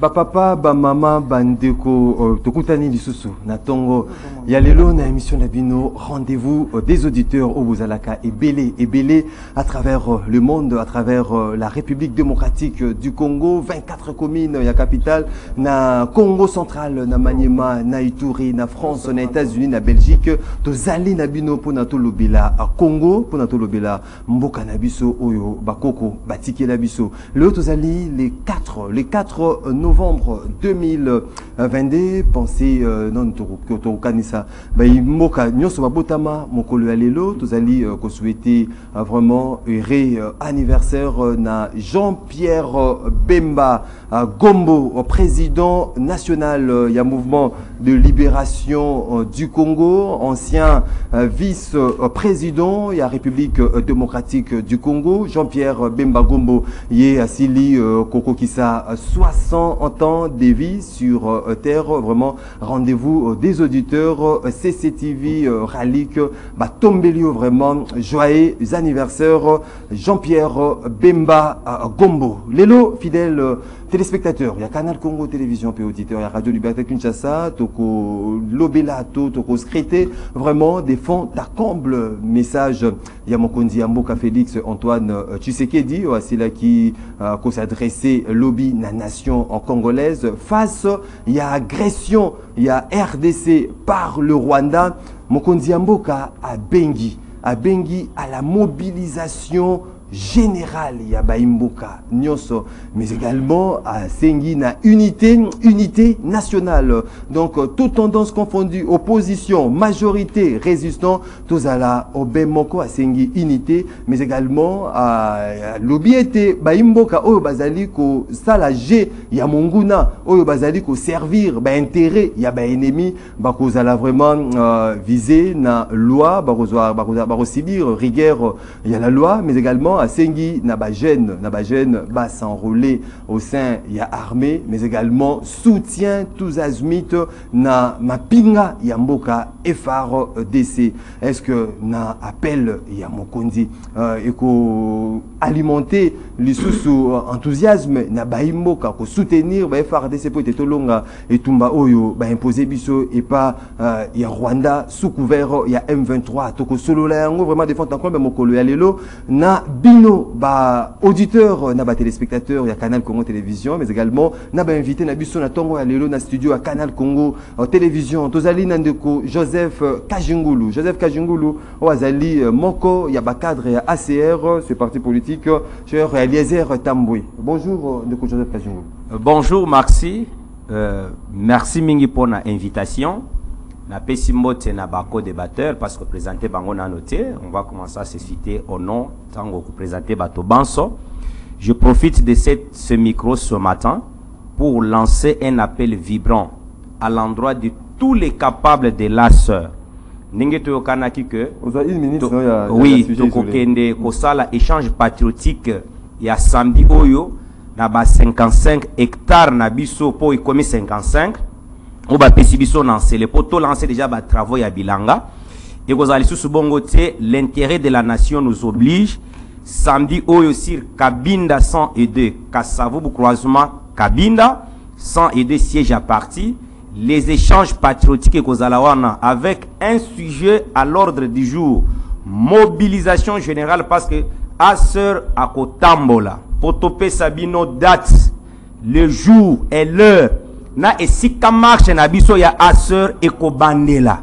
papa, mama, bandeko, tokutani lisusu, natongo, yalelo na émission Nabino, rendez-vous des auditeurs au Bozalaka et belé à travers le monde, à travers la République démocratique du Congo, 24 communes, ya capitale, na Congo central, na Maniema, na Ituri, na France, na États-Unis, na Belgique, tozali Nabino pour nato lobela à Congo, pour nato lobela mboka nabiso oyo bakoko batiki nabiso. Le tozali les 4 novembre 2022, pensez non to kanisa ba mboka nyoso babotama mokolo ya lelo tozali ko souhaiter vraiment heureux anniversaire na Jean-Pierre Bemba Gombo, président national ya mouvement de libération du Congo, ancien vice-président ya République démocratique du Congo. Jean-Pierre Bemba Gombo yé asili Koko Kisa 60 ans de vie sur terre. Vraiment rendez-vous des auditeurs CCTV Ralik Batombelio, vraiment joyeux anniversaire Jean-Pierre Bemba Gombo. Lélo fidèle téléspectateurs, il y a Canal Congo Télévision, puis auditeurs, il y a Radio Liberté Kinshasa, Toko Lobelato, Toko Scrété, vraiment des fonds d'accompagnement message. Il y a Mokondi Amboka Félix Antoine Tshisekedi, c'est là qui s'adressait lobby la nation en congolaise face, il y a agression, il y a RDC par le Rwanda. Mokondi Amboka à Bengi à la mobilisation général ya Baimboka Nyoso, mais également à Sengi na unité nationale. Donc toute tendance confondue, opposition, majorité, résistant, tozala obemoko à Sengi unité, mais également à l'obiété Baimboka oyo bazali ko salage ya monguna oyo bazali ko servir ba intérêt ya ba ennemi bakozala vraiment viser na loi bakosibir rigueur ya la loi, mais également à Sengi na ba jeune ba s'enrôler au sein ya armée, mais également soutien tous azimuts na mapinga ya mboka FARDC. Est-ce que na appel ya mokondi eko alimenter lisusu enthousiasme na ba mboka ko soutenir ba FARDC pour tetolonga etumba oyo ba imposer biso et pas ya Rwanda sous couvert ya M23 toko solo la yango vraiment défendre encore mokolo ya lelo na bino ba auditeur na ba téléspectateur ya Canal Congo Télévision, mais également na ba invité na biso na tongo ya lelo na studio à Canal Congo Télévision tozali nandeko Joseph Kajingulu oazali moko ya ba cadre ya ACR, ce parti politique, cher Eliezer Tamboué. Bonjour ndeko Joseph Kajingulu. Bonjour Maxi, merci mingi pour la invitation. Na Pesimote na bako débatteur parce que présenter bango na noté, on va commencer à se citer au nom tango ko présenter bato banso. Je profite de ce micro ce matin pour lancer un appel vibrant à l'endroit de tous les capables de la sœur. Ninge to kanaki que une minute oui, to kokende ko sala échange patriotique ya samedi oyo na ba 55 hectares na biso po ikomi 55. On va pésibiso lancer les poteaux lancer déjà ba travaux ya bilanga et kozali sous bongote l'intérêt de la nation nous oblige samedi oyo sur Kabinda 102 Kasavubu croisement Kabinda 102 siège à parti les échanges patriotiques et kozalawana avec un sujet à l'ordre du jour, mobilisation générale parce que à sœur à Kotambola potope sabino date le jour et l'heure na esika marche na biso ya Asseur et Kobandela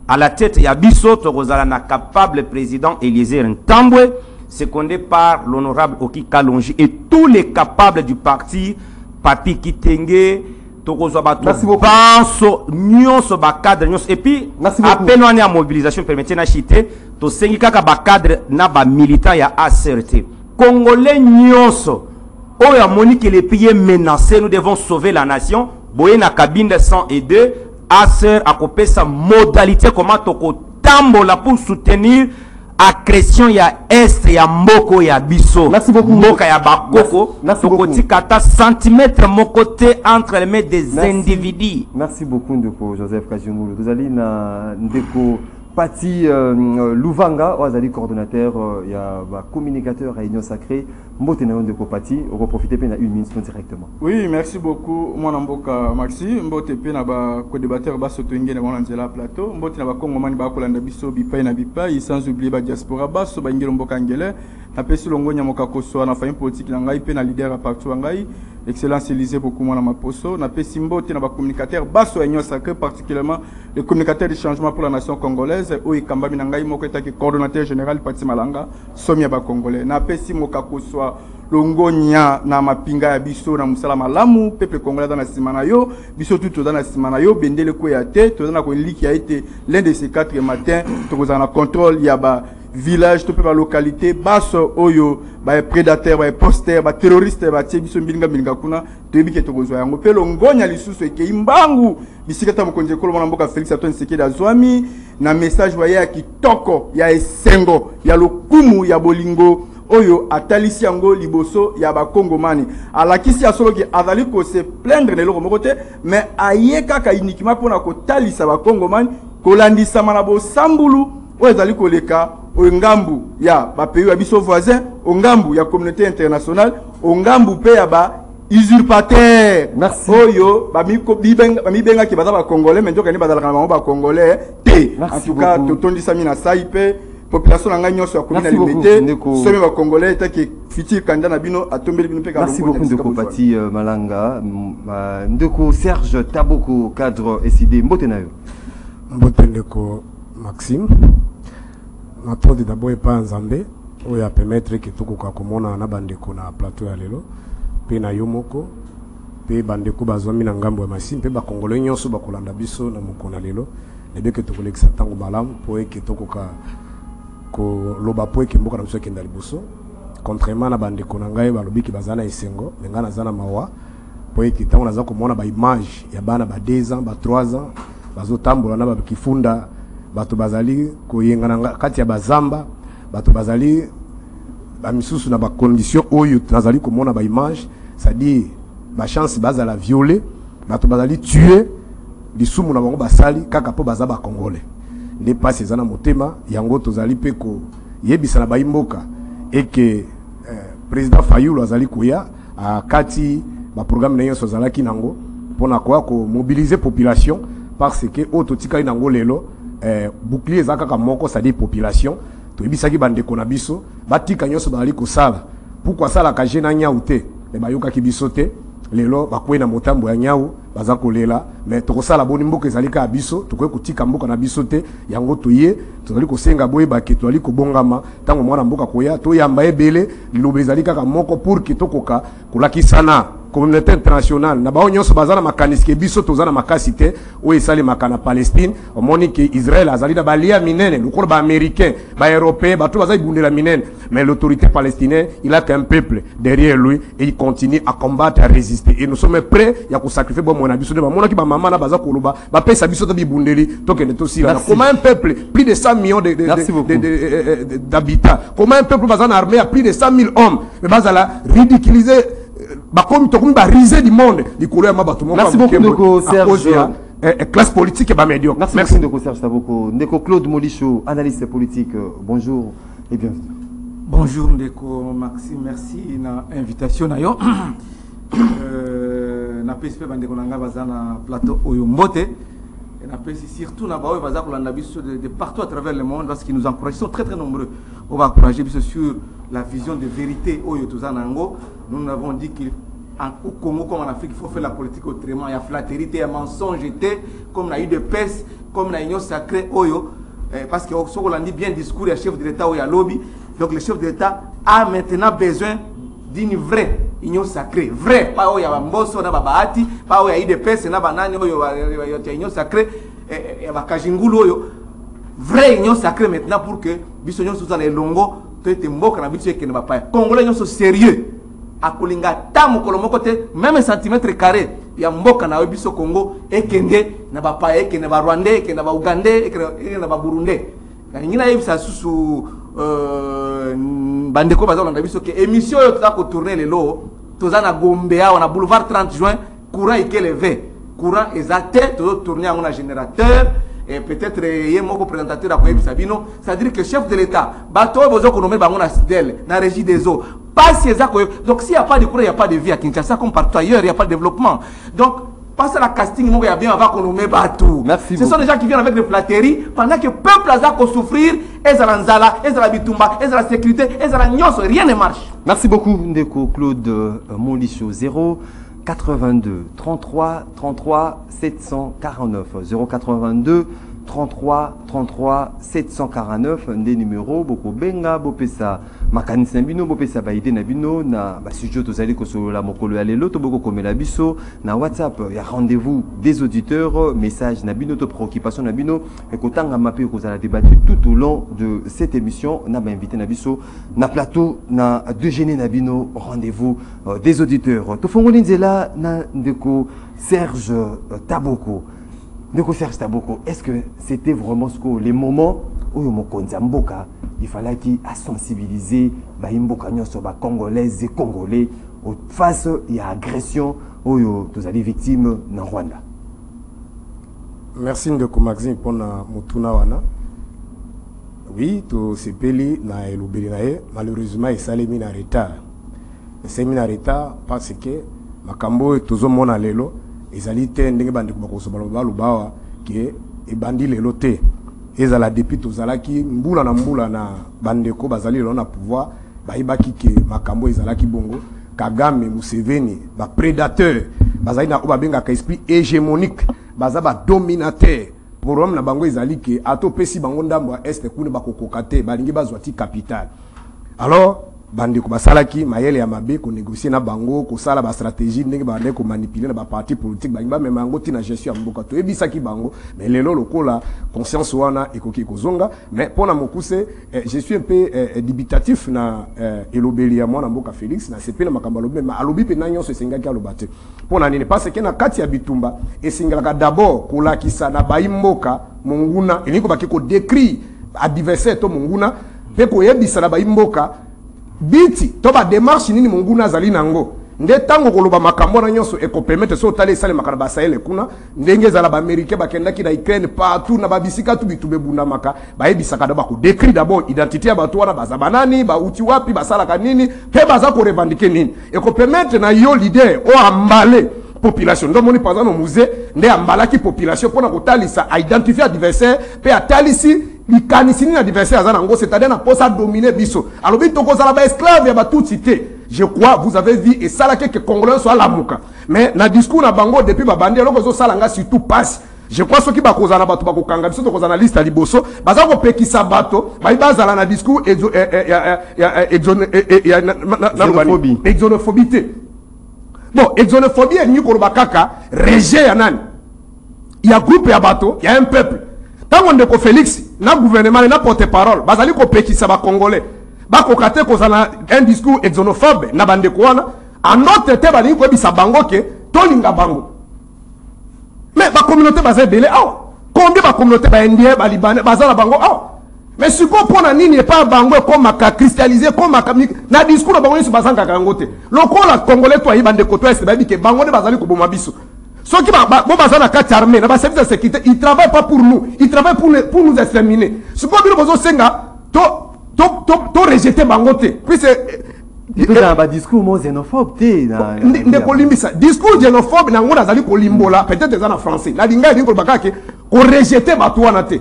à la tête ya biso tokozala na capable président Eliezer Ntambwe secondé par l'honorable Oki Kalonji et tous les capables du parti Papi Kitenge tokozwa bato banso nyonso ba cadre nyonso et puis appel wana ya mobilisation permettre na chité to sengi kaka ba cadre na ba militant ya ACRT congolais nyonso oyo amoni que les pays menacés nous devons sauver la nation. Boye na Kabinda 102 ACR a coupé sa modalité comment toko tambola pour soutenir agression ya est ya mboko ya biso. Merci beaucoup. Mboka ya bakoko. Merci beaucoup. Toko tikata centimètre mon côté entre les mains des individus. Merci beaucoup ndeko Joseph Kajingulu. Vous allez na ndeko Pati Louvanga, Oazali coordonnateur, il y a communicateur à Union Sacrée Mbote na de Kopati, on va profiter de une minute directement. Oui, merci beaucoup. Moi Namboka Maxi, Mbote pe na ba co-débatteur ba soto ngene na nzela plateau, Mbote na ba Kongomani ba kolanda biso bipai na bipai, sans oublier ba diaspora ba so ba ngelo mboka ngele. Na pesi longo nyamoka koso na famille politique na ngai pe na leader partout ngai. Excellence Élysée beaucoup moins ma poso. Na pesi Mbote na ba communicateur ba so union sacré particulièrement le communicateur du changement pour la nation congolaise Oyi Kambami na ngai moko etaki coordonnateur général Pati Malanga, somi ba congolais. Na pesi moka koso longonya na mapinga ya biso na musala malamu peuple congolais dans la simana yo biso tout dans la simana yo bendele ko ya te to na ko liki a été l'un de ces 4 matins to ko na contrôle ya ba village to pe ba localité baso oyo ba prédateur ba poster ba terroriste ba tie biso mbilinga kuna to yebike to ko zo yango pe longonya lisusu eke imbangu bisikata mokonje ko mona mboka Félix Antoine Tshisekedi azwami na message wa ya kitoko ya esengo ya lokumu ya bolingo oyo atalisi yango liboso ya ba Kongomani alakisi asoloki azali ko se plaindre de loko mokote mais ayeka ka uniquement pona ko talisa ba Kongomani ko landisa mana bo sambulu oyo azali ko leka o ngambu ya ba pays ya biso voisin o ngambu ya communauté internationale o ngambu pe ya ba usurpateur. Merci. Oyo ba mi benga ki baza ba Congolais mais ndoka ni bazala kana ba Congolais te. En tout cas totondi sami na saipe population nga nyonso ya commune alimité somme ba Congolais taki futur candidat na bino atombeli bino pe ka. Merci beaucoup de Kopati Malanga. Ndeko Serge Taboko cadre SID Mbote na yo. Mbote ndeko Maxime. Na todi d'abord pas Nzambe oyo a permettre que tokoka komona na bandeko na plateau ya lelo pe na yo moko pe bandeko bazwami na ngambo ya masine pe ba Congolais nyonso bakolanda biso na mokona lelo lebe ke tokolekisa tango malamu po eke tokoka ko loba po eke mboka na biso kenda liboso contrairement na bandeko na ngai balobi ki bazana esengo menga na zana mawa po eke tango naza komona ba image ya bana ba 2 ans ba 3 ans bazotambola na ba kifunda bato bazali koyenga na kati ya bazamba bato bazali ba misusu na ba condition oyo nazali komona ba image c'est-à-dire ba chance bazala violer bato bazali tuer lisumu na bango basali kaka po baza ba Congolais ne passe ezana motema yango tozali pe ko yebisa na baimboka eke président Fayulu azali koya kati ba programme na nyonso azalaki nango pona kwa ko mobiliser population parce que ototika nango lelo bouclier zakaka moko c'est-à-dire population to yebisaki bandeko na biso batika nyonso bazali kosala pourquoi sala ka jena nyau te le bayoka ki biso te lelo bakwena motambo ya nyau baza kolela mais tokosala boni mboka ezalika biso tokoye kutika mboka na biso te yango toye tozali kosenga boye baketo ali kobongama tango mwana mboka koya toyamba ebele lilobe ezalika ka moko pour que tokoka kolakisana communauté internationale na bao nyonso bazana makanisi ke biso tozana makasi te o esali makana Palestine omoni ke Israël azali da balia minene lokolo ba américain ba européen bato bazali bundela minene mais l'autorité palestinienne il a qu'un peuple derrière lui et il continue à combattre à résister et nous sommes prêts ya ko sacrifier bon mona biso de ba mona ki ba mama na baza koloba ba pesa biso to bibundeli to kende to sila comment un peuple plus de 100 millions d'habitants comment un peuple bazana armée à plus de 100 000 hommes mais bazala ridiculiser bariser du monde. Merci beaucoup Ndeko Serge. Classe politique et médiocre. Merci Ndeko Serge Taboko. Ndeko Claude Molicho, analyste politique. Bonjour et bienvenue. Bonjour Ndeko Maxime, merci na invitation na yo. Na PSP bandeko nanga bazana plateau oyo mbote. Et na PSP surtout na baoyo baza kolanda biso de partout à travers le monde parce qu'ils nous encouragent, ils sont très nombreux. On va encourager biso sur la vision de vérité oyo tozanango. Nous avons dit qu'au Congo comme en Afrique, il faut faire la politique autrement. Il y a flatterie, il y a mensonge, comme il y a eu de peste, comme il y a union sacrée, oyo. Parce que ce qu'on dit bien discours, il y a chef de l'État ou il y a lobby. Donc le chef de l'État a maintenant besoin d'une vraie union sacrée. Vrai, pas où il y a un mbosso, n'a pas bahati, pas où il y a eu de peste, n'a pas nani, il y a union sacrée, il y a kajingulu, oyo. Vraie union sacrée maintenant pour que bisognon soit dans les longos, tu es mboka na biso qui ne va pas. Congolais sont sérieux. A kolinga tamu kolomoko te même un centimètre carré ya mboka na biso Congo ekende na ba pa ekende ba Rwandais ekende na ba Ougandais ekende na ba Burundais na ngina yebisa susu bandeko bazala na biso ke émission yo tata ko tourner lelo tozana Gombe awa na boulevard 30 juin courant ikele V courant exact to tourner en un générateur et peut-être yé moko présentateur akoye bisabino, c'est-à-dire que chef de l'État, bateau besoin qu'on nomme bango na SDEL, na régie des eaux. Pas si donc s'il n'y a pas de courant, il n'y a pas de vie à Kinshasa comme partout ailleurs, il n'y a pas de développement. Donc passe à la casting, il y a bien avant qu'on nomme bateau. Merci. Ce sont des gens qui viennent avec des flatteries pendant que le peuple a qu'à souffrir, et ça l'anzala, et ça la bitumba, et ça la sécurité, et ça la nyos, rien ne marche. Merci beaucoup Ndeko Claude Molicho 082 33 33 749 082 33 33 749 des numéros boko benga bopesa makanisi na bino bopesa baide na bino na basujet tozali kosolola mokolo ya lelo to boko komela biso na WhatsApp ya rendez-vous des auditeurs message na bino to préoccupation na bino ekotanga mape kozala débattre tout au long de cette émission na ba invité na biso na plateau na déjeuner na bino rendez-vous des auditeurs to fongoli nzela na ndeko Serge Taboko. Ndeko Serge Taboko, est-ce que c'était vraiment ce que les moments où il fallait qu'il a sensibilisé les Congolaises et Congolais face à l'agression où vous avez victimes dans Rwanda? Merci Ndeko Maxime pour la mutuna wana. Oui, tout c'est peli na elobeli nae malheureusement il s'est mis en retard. Il s'est mis en retard parce que makambo tozo mona lelo ezali te ndenge bandi kubakosoba balubawa ke ebandi lelo te ezala depuis tozalaki mbula na bandeko bazali lelo na pouvoir bayibaki ke makambo ezalaki bongo Kagame Museveni ba prédateur bazali na obabenga ka esprit hégémonique baza ba dominateur problème na bango ezali ke ato pesi bango ndambo est kune bakokoka te balingi bazwati capital. Alors bandi ko basalaki mayele ya mabe ko négocier na bango ko sala ba stratégie ndenge ba ndeko manipuler na ba parti politique ba même bango tina gestion ya mboka to ebisaki bango mais lelo lokola conscience wana ekoki kozonga mais pona mokuse je suis un peu dubitatif na elobeli ya mwana mboka Félix na sepela makamba lobe ma alobi pe na nyonso esengaki alobate pona nini parce que na kati ya bitumba esingalaka d'abord kolakisa na baimboka monguna elingo bakiko décrit adversaire to monguna pe ko yebisa na baimboka biti to ba démarche nini monguna azali nango nde tango koloba makambo na nyonso eko permettre so tale sale makana ba Sahel kuna ndenge za la ba américain bakendaki na Ukraine partout na ba bisika tu bitube bunda maka ba yebisaka da ba ko décrire d'abord identité ya bato wana baza banani ba uti wapi basala kanini pe baza ko revendiquer nini eko permettre na yo leader o ambale population ndo moni par exemple musée nde ambalaki population pona ko talisa identifier adversaire pe atalisi likanisini na adversaire azana ngo c'est-à-dire na posa dominer biso alors bito ko zala ba esclave ya ba toute cité. Je crois vous avez vu et ça là que Congolais soit la mouka mais na discours na bango depuis ba bandi loko zo salanga surtout passe je crois ceux qui ba kozana bato ba kokanga biso to kozana liste liboso baza ko pekisa bato ba bazala na discours exonophobie bon exonophobie ni ko ba kaka rejet ya nani il y a groupe ya bato il y a un peuple tango ndeko Félix na gouvernement na porte-parole bazali ko pekisa ba Congolais bakokate kozana un discours exonophobe na bandeko wana en autre te balingi koyebisa bango ke tolinga bango mais ba communauté baza ebele awa combien ba communauté ba indien ba libanais baza na bango awa mais siko pona nini e pas bango ekomaka cristalliser komaka na discours na bango nyonso bazangaka yango te lokola congolais to ayi bandeko to ese bayebi ke bango nde bazali koboma biso soki bo baza na kati armée na ba service de sécurité ils travaillent pas pour nous ils travaillent pour nous exterminer siko bino bozosenga to rejeter bangote puis c'est un discours xénophobe nde kolimbisa discours xénophobe na ngona zali kolimbola peut-être ça en français la linga ndiko bakake ko rejeter bato wana te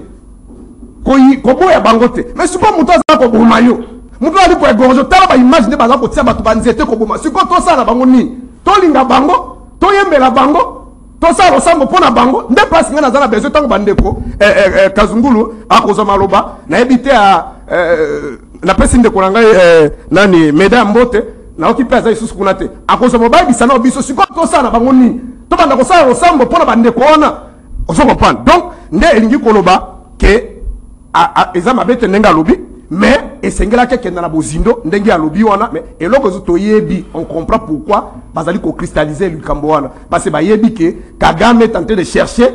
ko boya bangote mais siko muto za ko bomayo muto ali ko egorjo tala ba image ne baza ko tia bato banzete ko boma siko to sala bango nini to linga bango to yembela bango to sa rosambo pona bango nde pasi ngana za na besoin tango bandeko Kazungulu akozo maloba na ebite a na pesi ndeko nanga nani meda mbote na okipe za isusu kuna te akozo mobile bisana obiso siko to sa na bango nini to banda ko sa rosambo pona bandeko ona ozo comprendre donc nde elingi koloba ke eza mabete ndenga lobi mais esengela ke kenda na bozindo ndenge alobi wana mais eloko zo toyebi on comprend pourquoi bazali ko cristalliser likambo wana parce que bayebi ke Kagame tenté de chercher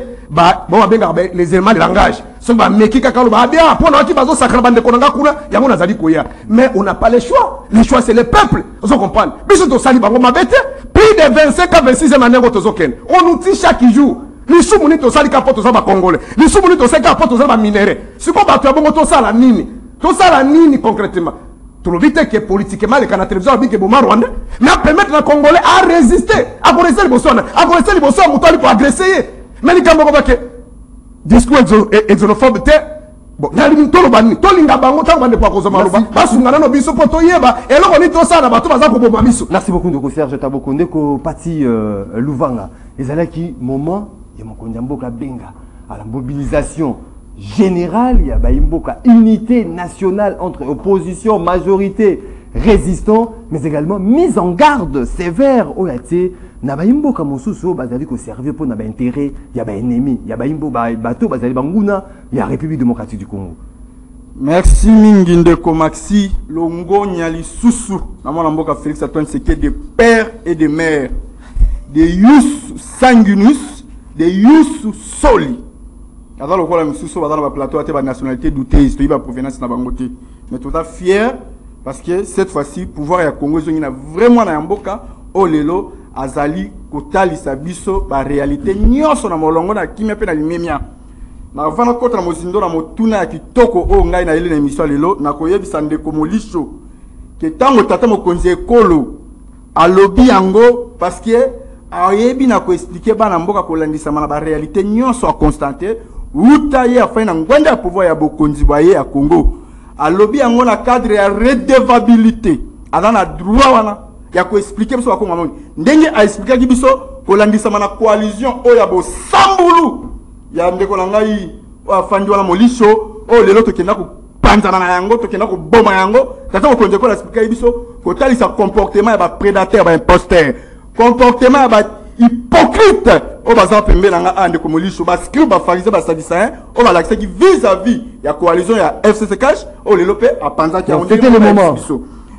les éléments de langage so ba meki kaka lo ba bien pona ki bazo sakra bande konanga kuna yango nazali koya mais on n'a pas le choix c'est le peuple vous comprenez biso to sali bango mabete plus de 25 à 26e année goto zoken on nous tue chaque jour lisumu ni tosali ka poto za ba congolais lisumu ni tosali ka poto za ba minéraux siko bato ya bongo tosala nini concrètement tolobite que politiquement les canaux télévision abike boma Rwanda mais permettre na congolais à résister à corriger les bosona mutali pour agresser mais ni kambo ko ke discours xénophobe te bon nali tolo bani tolinga bango tango bande kwa kozoma loba basungana no biso poto yeba eloko ni tosala bato baza ko boma biso. Merci beaucoup Ndeko Serge Tabokonde ko parti Luvanga ezalaki moment ya mokonzi mboka benga à la mobilisation générale, il y a Baimboka, unité nationale entre opposition, majorité, résistant, mais également mise en garde sévère au Yate. Na Baimboka Mosusu, Bazali ko servir pour na intérêt, il y a ennemi, il y a Baimbo bateau, Bazali Banguna, il y a République démocratique du Congo. Merci Minginde Komaxi, Longo Nyali Susu, Namana Mboka Félix Antoine Seke, des pères et des mères, des Yus Sanguinus, des Yus Soli. Avant le rôle de Moussou, dans le plateau, il y a une nationalité douteuse, il y a une provenance dans le mais tout à fait fier parce que cette fois-ci, pouvoir et Congo, il y a vraiment un mboka, Olelo, Azali, Kotali, Sabiso, la réalité, n'y son amolongo, na qui m'a fait la lumière. Na vana contre Mozindo, na motuna qui toko o ngai na ile na émission lelo, na koyebi sande komo lisho, que tango tata mo konze kolo, a lobby yango, parce que, ayebi na ko expliquer bana mboka kolandisa mana ba réalité, n'y soit constaté. Utaye a fait un grand pouvoir ya bokonzi boye à Congo. A lobby yango na cadre ya redevabilité. Ada na droit wana ya ko expliquer biso ko ngamoni. Ndenge a expliquer ki biso ko landisa mana coalition o ya bo sambulu. Ya ndeko na ngai afandi wana molisho o lelo to kenda ko panzana na yango to kenda ko boma yango. Tata ko konje ko expliquer biso ko tali sa comportement ya ba prédateur ba imposteur. Comportement ya ba hypocrite. On va s'appeler dans un de Komolisho, on va scribe, on va faire des sadissains, on va l'accès qui vis-à-vis la coalition, il y a FCC Cash, on les lopé à Panza qui a c'était le moment.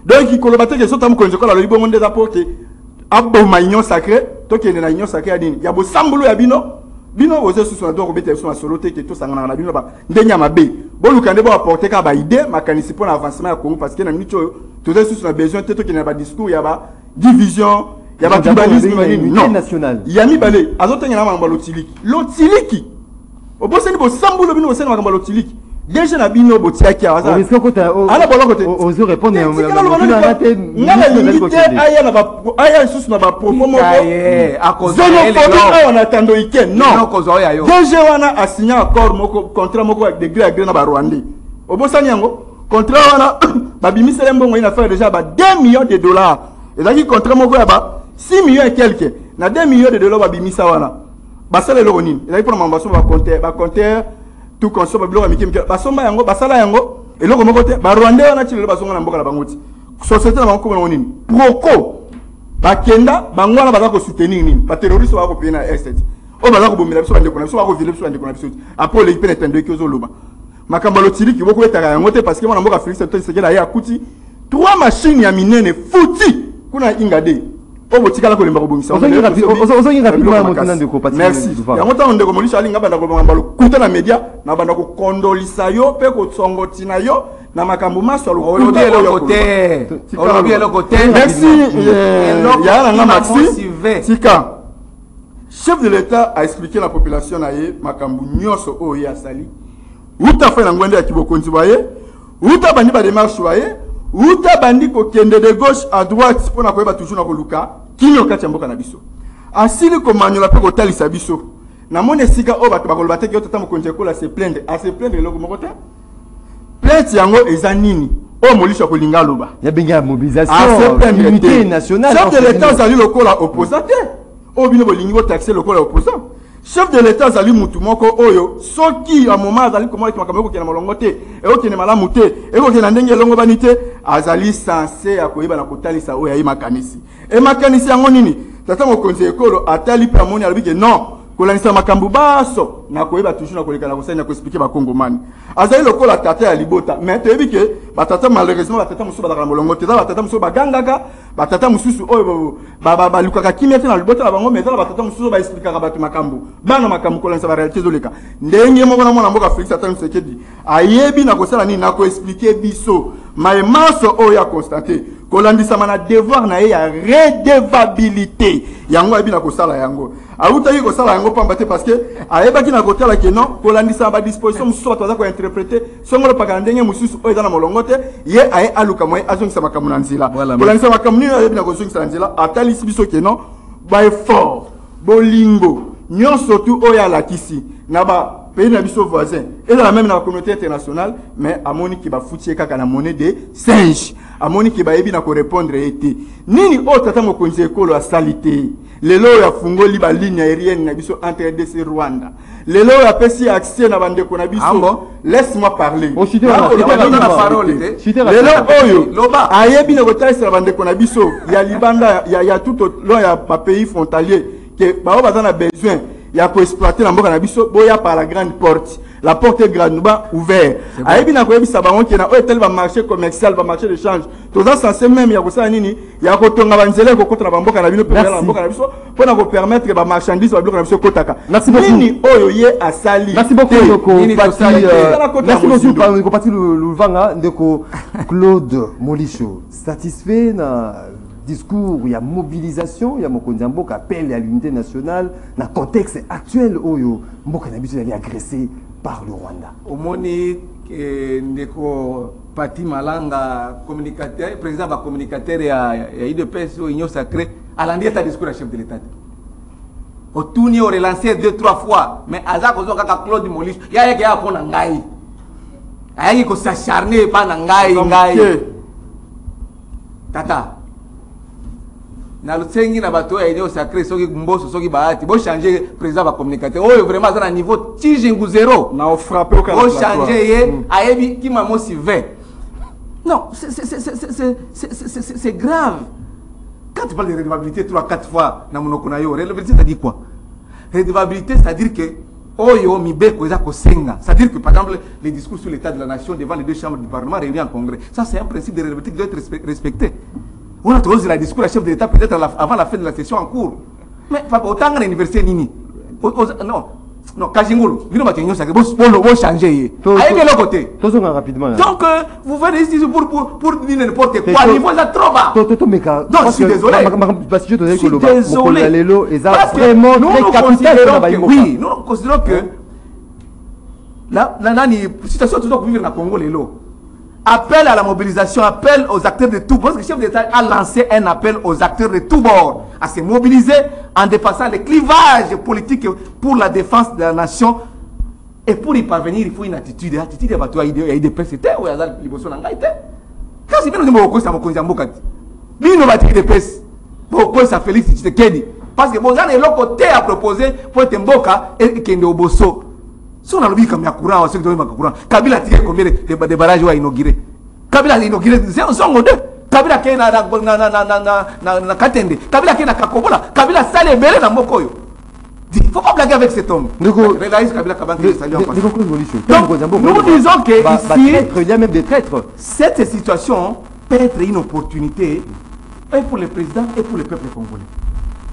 Donc, il collaborait que ce temps qu'on a le libre monde des apports qui a beau maillon sacré, toi qui est dans l'union sacrée à Dini. Il y a beau sambolo et bino, bino, vous êtes sur la door, vous êtes sur la soloté qui est tout ça dans la bino, d'enya ma baie. Bon, nous, quand on va apporter qu'à idée, ma canicipe pour l'avancement à Congo parce qu'il y a une tout est sur la besoin, tout qui n'a pas de discours, il y a division. Il y a pas de tribalisme national. Il y a mis balé. Azote ngana mamba lotiliki. Lotiliki. Obosse ni bo sambulo bino osena mamba lotiliki. Déjà na bino botiaki aza. Est-ce que côté ala bolo côté. Ozo répondre ngana limité aya na ba aya susu na ba propos moko. À cause de on attend week-end. Non. Déjà wana a signé accord moko contrat moko avec degré à gré na ba Rwanda. Obosse nyango contrat wana ba bimisele mbongo ina faire déjà ba 2 millions de dollars. Et là qui contrat moko ya ba 6 millions et quelques. Na 2 millions de dollars babimisa wana. Basala le ronin. Et là pour mambaso ba compter tout conso ba biloko mikemi. Basomba yango, basala yango. Et loko moko te ba Rwanda wana chile basonga na mboka na bangoti. Société na banko na nini? Proko. Bakenda bangwana baza ko soutenir nini? Ba terroriste ba ko pena estate. O baza ko bomela biso bande ko na biso ba ko vile biso bande ko na biso. Après le ipene tendo ki ozoloba. Makamba lotili ki boko etaka yango te parce que mwana mboka Félix Antoine Sekela ya kuti 3 machines ya minene futi kuna ingade. Merci. Yango ta ndeko molisha alinga banda ko bamba kuta na media na banda ko kondolisa yo pe ko tsongoti na yo na makambo maso lo côté. Merci. Ya na Maxi. Sika. Chef de l'État a expliqué la population na ye makambo nyoso o ya sali. Uta fa na ngwende ya kibokonzi baye. Uta bandi ba démarche baye. Uta bandi ko kende de gauche à droite pour na koyeba toujours na ko luka kinyo kati mboka na biso asili ko manyola pe ko talisa biso na mone sika o bato bakoloba te ki otata mo konje ko la se plaindre loko moko te plainte yango eza nini o molisha ko linga loba ya benga mobilisation unité nationale chef de l'état zali lokola opposant te o bino bolingi bo taxer lokola opposant chef de l'état zali mutu moko oyo soki a moment azali komona ki makambo ko kena molongo te e o kena malamu te e ko kena ndenge longo bani te azali censé akoyeba na kotalisa oyo ayi makanisi e makanisi yango nini tata mokonzi ekolo atali pe amoni alobi ke non kolanisa makambo baso na koyeba toujours na koleka na kosanya ko expliquer ba kongomani azali lokola tata ya libota mais toyebi ke batata malheureusement batata mususu bazaka na molongo te batata mususu bagangaka batata mususu oyo balukaka kimia te na libota na bango mais batata mususu ba expliquer bato makambo bana makambo kolanisa ba réalité zoleka ndenge moko na mwana mboka Félix Antoine Tshisekedi ayebi na kosala nini na ko expliquer biso maemaso oyo ya constater kolandisa mana devoir na ya redevabilité yango abina ko sala yango autaki ko sala yango pamba te parce que ayebaki na kotala ke non kolandisa ba disposition mususu bato ko interpréter songolo paka ndenge mususu oyo na molongo te ye aye aluka moye azongisa makambo na nzela kolandisa makambo ni ayebina ko zongisa na nzela atalisi biso ke non ba effort bolingo nyonso tu oyo alakisi na ba pays na biso voisin et dans la même la communauté internationale mais amoni ki ba foutie kaka na monnaie de singe amoni ki ba yebi na ko répondre été nini o tata mokonzi ekolo a salité lelo ya fungoli ba ligne aérienne na biso entre RDC Rwanda lelo ya pesi accès na bande ko na biso laisse-moi parler la parole lelo oyo loba ayebi na ko taisa bande ko na biso ya libanda ya tout lo ya ba pays frontalier que ba ba na besoin il y a pour exploiter la mboka na biso boya par la grande porte la porte est grandement ouverte ayebi na ko yebisa bango ke na o tel ba marché commercial ba marché de change tous censé même ya ko sa nini ya ko tonga banzele ko kotana ba mboka na bino pour la mboka na biso pour na ko permettre ba marchandise ba mboka na biso kotaka nini oyo ye asali merci beaucoup Ndeko merci beaucoup ko pati luvanga Ndeko Claude Molicho satisfait na discours, il y a mobilisation, il y a mokonzi mboka appel à l'unité nationale, dans le contexte actuel où mboka na biso est agressé par le Rwanda. Omoni Ndeko Pati Malanga communicateur, président va communicateur et IDPS au Union sacrée, à l'endier un discours à chef de l'État. Au tourni au relancé 2-3 fois, mais Azak Ozo Kaka Claude Molicho, il y a un peu d'angaï. Il y a un s'acharner pas d'angaï. Tata. Na lutengi na bato ya Union sacrée soki mboso soki baati bo changer président va communicateur oyo vraiment à niveau tijingu zéro na o frapper au Canada bo changer ye ayebi ki mamo si 20 non c'est grave quand tu parles de redevabilité 3-4 fois na monoko na yo redevabilité ça dit quoi redevabilité c'est à dire que oyo mibeko eza ko senga c'est à dire que par exemple les discours sur l'état de la nation devant les deux chambres du parlement réunis en congrès ça c'est un principe de redevabilité qui doit être respecté. On a trouvé la discours à chef de l'État peut-être avant la fin de la session en cours. Mais autant que l'université Nini. Non, Kajingulu, vous ne changer. Allez de l'autre côté. Donc, vous venez ici pour dire n'importe quoi. Le niveau est trop bas. Non, je suis désolé. Je suis désolé. Oui, nous considérons que la situation toujours vivre dans le Congo, les lots. Appel à la mobilisation, appel aux acteurs de tous bords. Parce que le chef d'État a lancé un appel aux acteurs de tous bords à se mobiliser en dépassant les clivages politiques pour la défense de la nation. Et pour y parvenir, il faut une attitude. L'attitude de Bato, il y a des PCT ou il y a des libosos dans l'Aïté. Quand c'est bien, nous avons dit que nous avons dit que des PCT. Pourquoi ça Félix Tshisekedi? Parce que vous avez l'autre côté à proposer pour être Mboka et Kende Oboso. Si on a le comme il y a courant, on sait que courant. Kabila a tiré combien de barrages à inaugurer? Kabila a inauguré, c'est un deux. Kabila qui est na Katende. Kabila qui est na Kakobola. Kabila sale belé dans Mokoyo. Il ne faut pas blaguer avec cet homme. Donc, nous disons que ici, il y a même des traîtres. Cette situation peut être une opportunité et pour le président et pour le peuple congolais.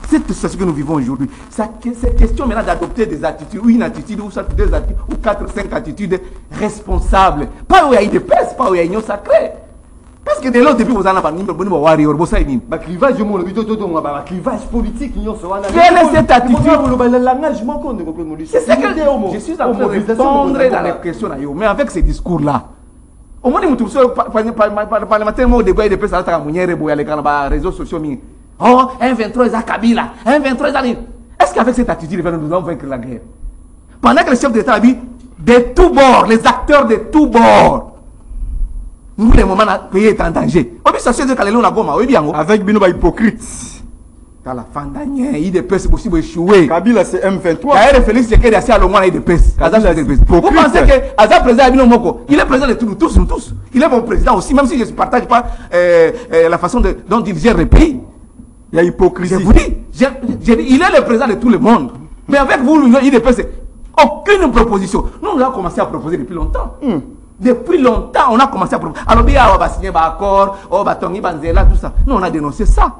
Cette situation que nous vivons aujourd'hui, c'est question maintenant d'adopter des attitudes, ou une attitude, ou deux attitudes, ou 4-5 attitudes responsables. Pas où il y a des pèses, pas où il y a une union sacrée. Parce que de l'autre depuis vous en avez pas warrior, vous savez. Clivage, clivage politique, quelle est cette attitude? C'est ce que je suis en train de répondre dans les questions. Mais avec ces discours-là, au moins, nous sommes parlementaires, nous débat de presse à la réseaux sociaux. Oh, un 23 à Kabila, un 23 à l'île. Est-ce qu'avec cette attitude, nous allons vaincre la guerre? Pendant que le chef d'État a dit, de tous bords, les acteurs de tous bords, nous, les moments, le pays est en danger. Avec Binoba hypocrite. Dans la fin d'année, il est possible échouer. Kabila, c'est M23. D'ailleurs, Félix Tshisekedi assis à l'Omwana, il est vous pensez que Azar président Abino Moko, il est président de nous tous. Il est mon président aussi, même si je ne partage pas la façon dont il gère le pays. Il y a hypocrisie. Je vous dis, il est le président de tout le monde. Mais avec vous, il est aucune proposition. Nous, on a commencé à proposer depuis longtemps. Depuis longtemps, on a commencé à proposer. Alors, on va signer un accord, on va tonner Banzela, tout ça. Nous, on a dénoncé ça.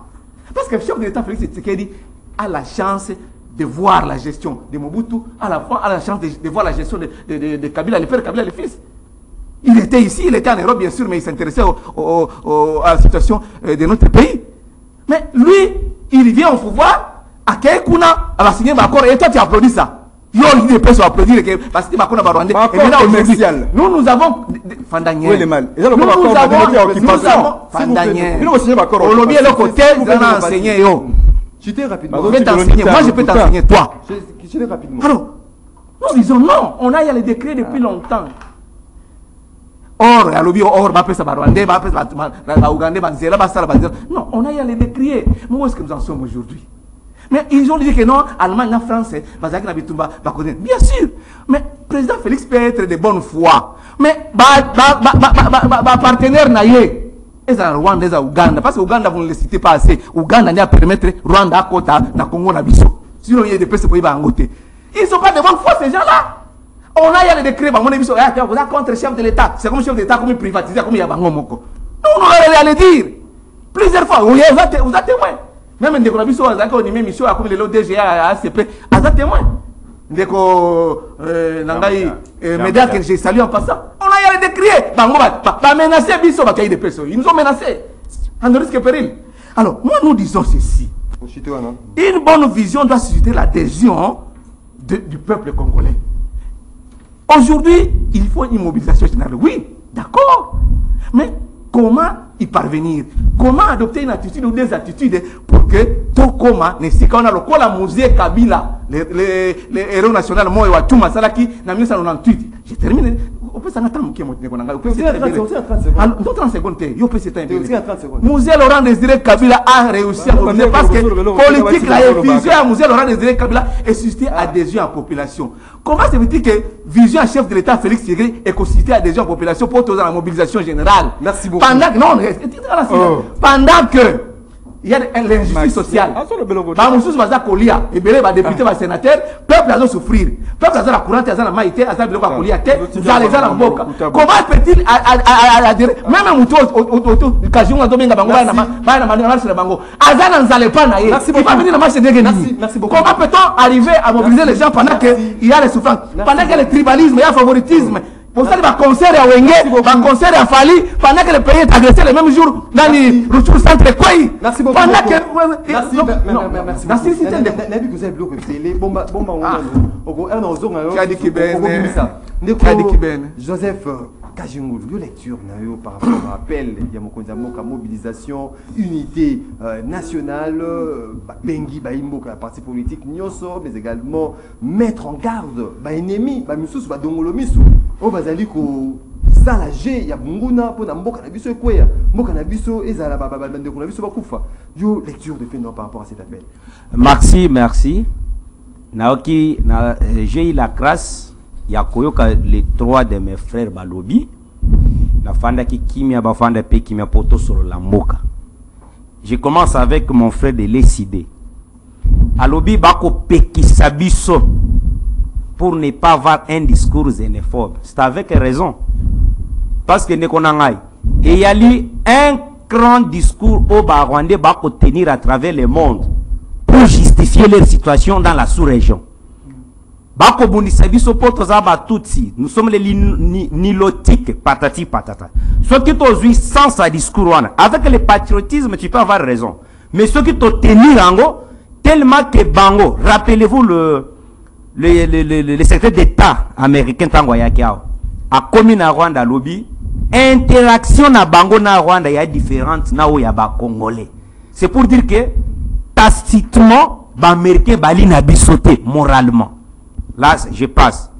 Parce que le chef de l'État, Félix Tshisekedi, a la chance de voir la gestion de Mobutu, a la chance de voir la gestion de Kabila, le père Kabila, le fils. Il était ici, il était en Europe bien sûr, mais il s'intéressait à la situation de notre pays. Mais lui, il vient au pouvoir, à Kekuna, elle va signer un accord, et toi tu applaudis ça. Yo, les personnes applaudir parce que Bakuna Rwandais. Et maintenant aujourd'hui, nous avons Fandanier. Oui, les mal. Nous avons Fandanier. Au lobby est le côté, vous allez enseigner yo. Je t'ai rapidement. Je vais t'enseigner. Moi, je peux t'enseigner toi. Je t'ai rapidement. Alors, nous disons non, on a eu les décrets depuis longtemps. Or, le lobby, or, Rwandais, Ougandais, non, on a eu les décrets. Mais où est-ce que nous en sommes aujourd'hui? Mais ils ont dit que non, Allemagne, la France, bien sûr. Mais le président Félix peut être de bonne foi. Mais partenaire naïe. Et ça, Rwanda, et Ouganda. Parce que Ouganda, vous ne le citez pas assez. Ouganda n'a pas permettre Rwanda à Kota, na Congo, na Bisso. Sinon, il y a des personnes qui vont côté. Ils ne sont pas de bonne foi, ces gens-là. On a eu les décrets, vous êtes contre le chef de l'État. C'est comme le chef de l'État, comme il privatise, comme il y a Bango Moko. Nous, on allait le dire. Plusieurs fois, vous êtes témoin. Même ndeko na biso azaka on même mission comme le DGA ACP aza témoin ndeko nangai média que j'ai salué en passant on a y décrié bango ba menacer biso ba cahier de personnes ils nous ont menacés en risque et péril. Alors moi nous disons ceci, une bonne vision doit susciter l'adhésion du peuple congolais. Aujourd'hui il faut une mobilisation générale, oui d'accord, mais comment y parvenir? Comment adopter une attitude ou des attitudes pour que tout comment ne s'y qu'on a le col à musée Kabila, les héros nationaux, moi et Wachuma Salaki, en 1998. J'ai terminé. On peut s'en attendre. Dans 30 secondes, il peut s'éteindre. Musée Laurent Désiré Kabila a réussi à mobiliser parce que politique, la vision à Musée Laurent Désiré Kabila est suscité adhésion en population. Comment se fait-il que vision à chef de l'État Félix Tshisekedi est suscité adhésion en population pour la mobilisation générale? Merci beaucoup. Pendant que il y a l'injustice sociale. Bamusus baza kolia, ebele ba député ba sénateur, peuple a souffrir. Peuple a la courante, a la maïté, a la kolia te, za les la mboka. Comment peut-il adhérer même muto kajunga dobenga bango na marche na bango. Azana nzale pa na ye. Il va venir na marche de Guéni. Comment peut-on arriver à mobiliser les gens pendant que il y a les souffrances, pendant que le tribalisme, il y a le favoritisme? Pour ça, il va concert à Wenge, il va concert à Fali, pendant que le pays est agressé le même jour dans les Rouchou Centre Kouaï. Merci beaucoup. Pendant que. Merci. Merci. Joseph Kajingulu, lecture par rapport à l'appel, il y a mon mobilisation, unité nationale, Bengi, Baimbo, la partie politique, Nyoso, mais également mettre en garde, ennemi, Moussous, Dongolomisu, au Bazaliko, Salagé, il y a Munguna, pour Namboka Nabiso, Kwea, Moka Nabiso, et Zala, Bandeko Nabiso, Bakoufa. Yo, lecture de fait par rapport à cet appel. Merci. Naoki, j'ai eu la grâce. Il y a les trois de mes frères balobi la fanda qui kimia bafanda pe kimia poto sur la mboka. Je commence avec mon frère de l'Esidé. Alobi bako peki sabiso pour ne pas avoir un discours xénophobe. C'est avec raison. Parce que ne konangai et il y a eu un grand discours au Rwandais bako tenir à travers le monde pour justifier leur situation dans la sous-région. Nous sommes les nilotiques, patati patata. Ceux qui t'ont vu sans sa discours, avec le patriotisme, tu peux avoir raison. Mais ceux qui t'ont tenu en haut, tellement que Bango, rappelez-vous le secrétaire d'État américain Tangoyakiao, a commis na Rwanda lobby, interaction na Bango na Rwanda y a différente na où y a ba Congolais. C'est pour dire que tacitement, ba américain bali na bisoté moralement. Là, je passe.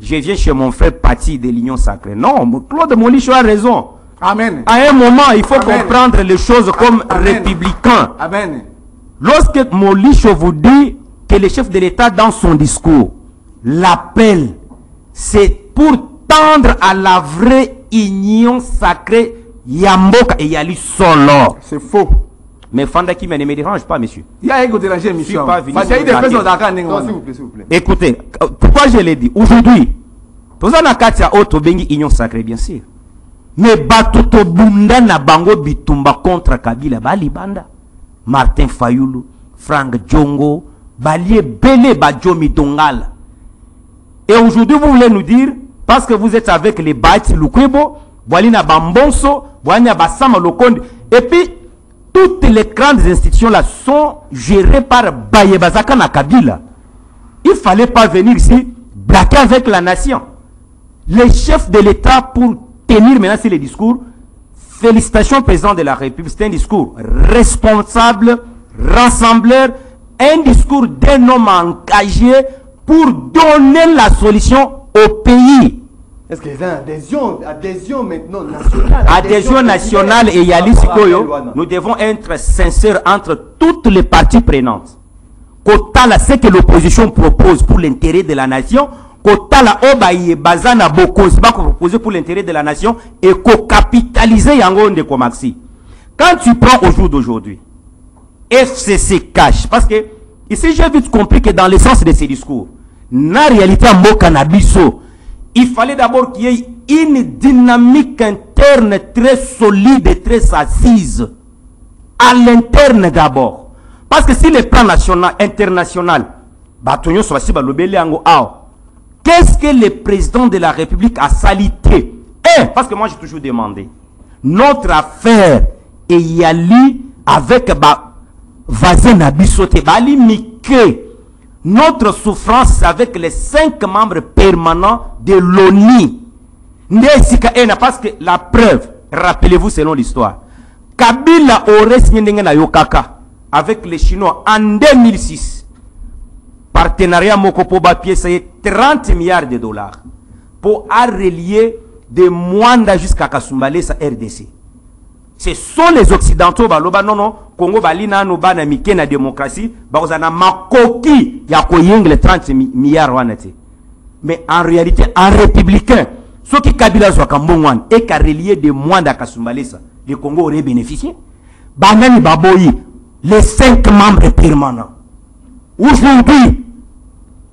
Je viens chez mon frère Pati de l'Union Sacrée. Non, Claude Molicho a raison. Amen. À un moment, il faut Amen. comprendre les choses comme républicain. Amen. Lorsque Molicho vous dit que le chef de l'État, dans son discours, l'appel, c'est pour tendre à la vraie union sacrée Yamboka et Yali Solo. C'est faux. Mais Fanda qui ne me dérange pas, monsieur. Il y a un qui dérange, monsieur. S'il vous plaît. Écoutez, pourquoi je l'ai dit? Aujourd'hui, pour ça, Nakatia Oto Bengi Union Sacrée, bien sûr. Mais Batoto Bunda na Bango Bitumba contre Kabila, Bali Banda. Martin Fayoulou, Frank Djongo, Balie Bele Badjomi Dongala. Et aujourd'hui, vous voulez nous dire parce que vous êtes avec les Bati Lukwebo, Boalina Bambonso, Boalina Bassama Lokonde, et puis toutes les grandes institutions là sont gérées par Bayebazaka Nakabila. Il ne fallait pas venir ici braquer avec la nation. Les chefs de l'État, pour tenir maintenant sur les discours, félicitations président de la République, c'est un discours responsable, rassembleur, un discours d'un homme engagé pour donner la solution au pays. Est-ce qu'il y a adhésion maintenant nationale? Adhésion nationale et Yali Sikoyo, nous devons être sincères entre toutes les parties prenantes. Kotala, ce que l'opposition propose pour l'intérêt de la nation, Kotala Obaye Bazana Bokos, proposer pour l'intérêt de la nation et co-capitaliser Yango Ndeko Maxi. Quand tu prends au jour d'aujourd'hui, FCC cash, parce que ici j'ai vite compris que dans l'essence de ces discours, na réalité en Canabiso, il fallait d'abord qu'il y ait une dynamique interne très solide et très assise. À l'interne d'abord. Parce que si le plan national, international, qu'est-ce que le président de la République a salité? Parce que moi j'ai toujours demandé, notre affaire est Yali avec Vazen Abisote, Bali Mike. Notre souffrance avec les 5 membres permanents de l'ONU. Parce que la preuve, rappelez-vous selon l'histoire, Kabila aurait signé na Yokaka avec les Chinois en 2006. Partenariat Mokopoba pièce 30 milliards de dollars pour relier de Mwanda jusqu'à Kasumbalé sa RDC. Ce sont les Occidentaux, non, Congo balina no bana mike na démocratie, bazana makoki ya koyengle 30 milliards wanate. Mais en réalité, en républicain, ceux qui Kabila soit Kambongwan et qui a relié de Mwanda Kasumbalesa, le Congo aurait bénéficié. Banani Baboyi, les 5 membres permanents. Aujourd'hui,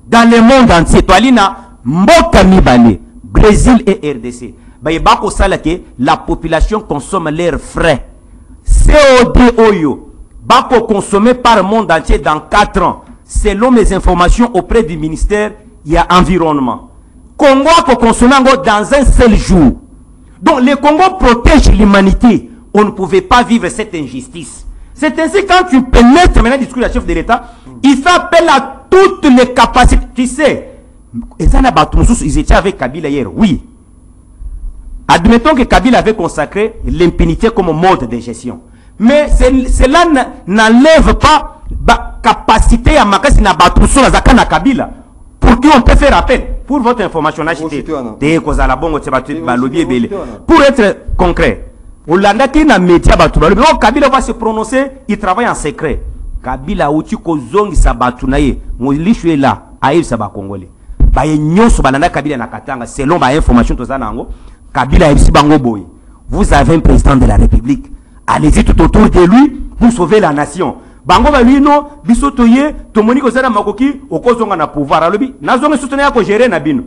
dans le monde entier, Toalina, Mboka Mibale, Brésil et RDC. La population consomme l'air frais. CO2 Oyo, Bako consommé par le monde entier dans 4 ans. Selon mes informations auprès du ministère, il y a environnement. Congo a consommé dans un seul jour. Donc le Congo protège l'humanité. On ne pouvait pas vivre cette injustice. C'est ainsi quand tu pénètres maintenant le discours du chef de l'État, il fait appel à toutes les capacités. Tu sais, ils étaient avec Kabila hier, oui. Admettons que Kabila avait consacré l'impunité comme mode de gestion. Mais cela n'enlève pas la capacité à Makasi na Batousso na Zakana Kabila. Pour qui on peut faire appel. Pour votre information, pour être concret, Olanda qui na média Batouba, Kabila va se prononcer, il travaille en secret. Kabila outi ko zongi sa Batounaye, Molishu est là, aïe sa ba Congolais. Ba nyonso banana Kabila na Katanga selon ba information to zanango. Kabila et Bango Boy, vous avez un président de la République. Allez-y tout autour de lui pour sauver la nation. Bango va lui non, bisotoye, tomoni ko zana makoki, okozonga na pouvoir. Alobi, nazonga soutenir ko gérer na bino.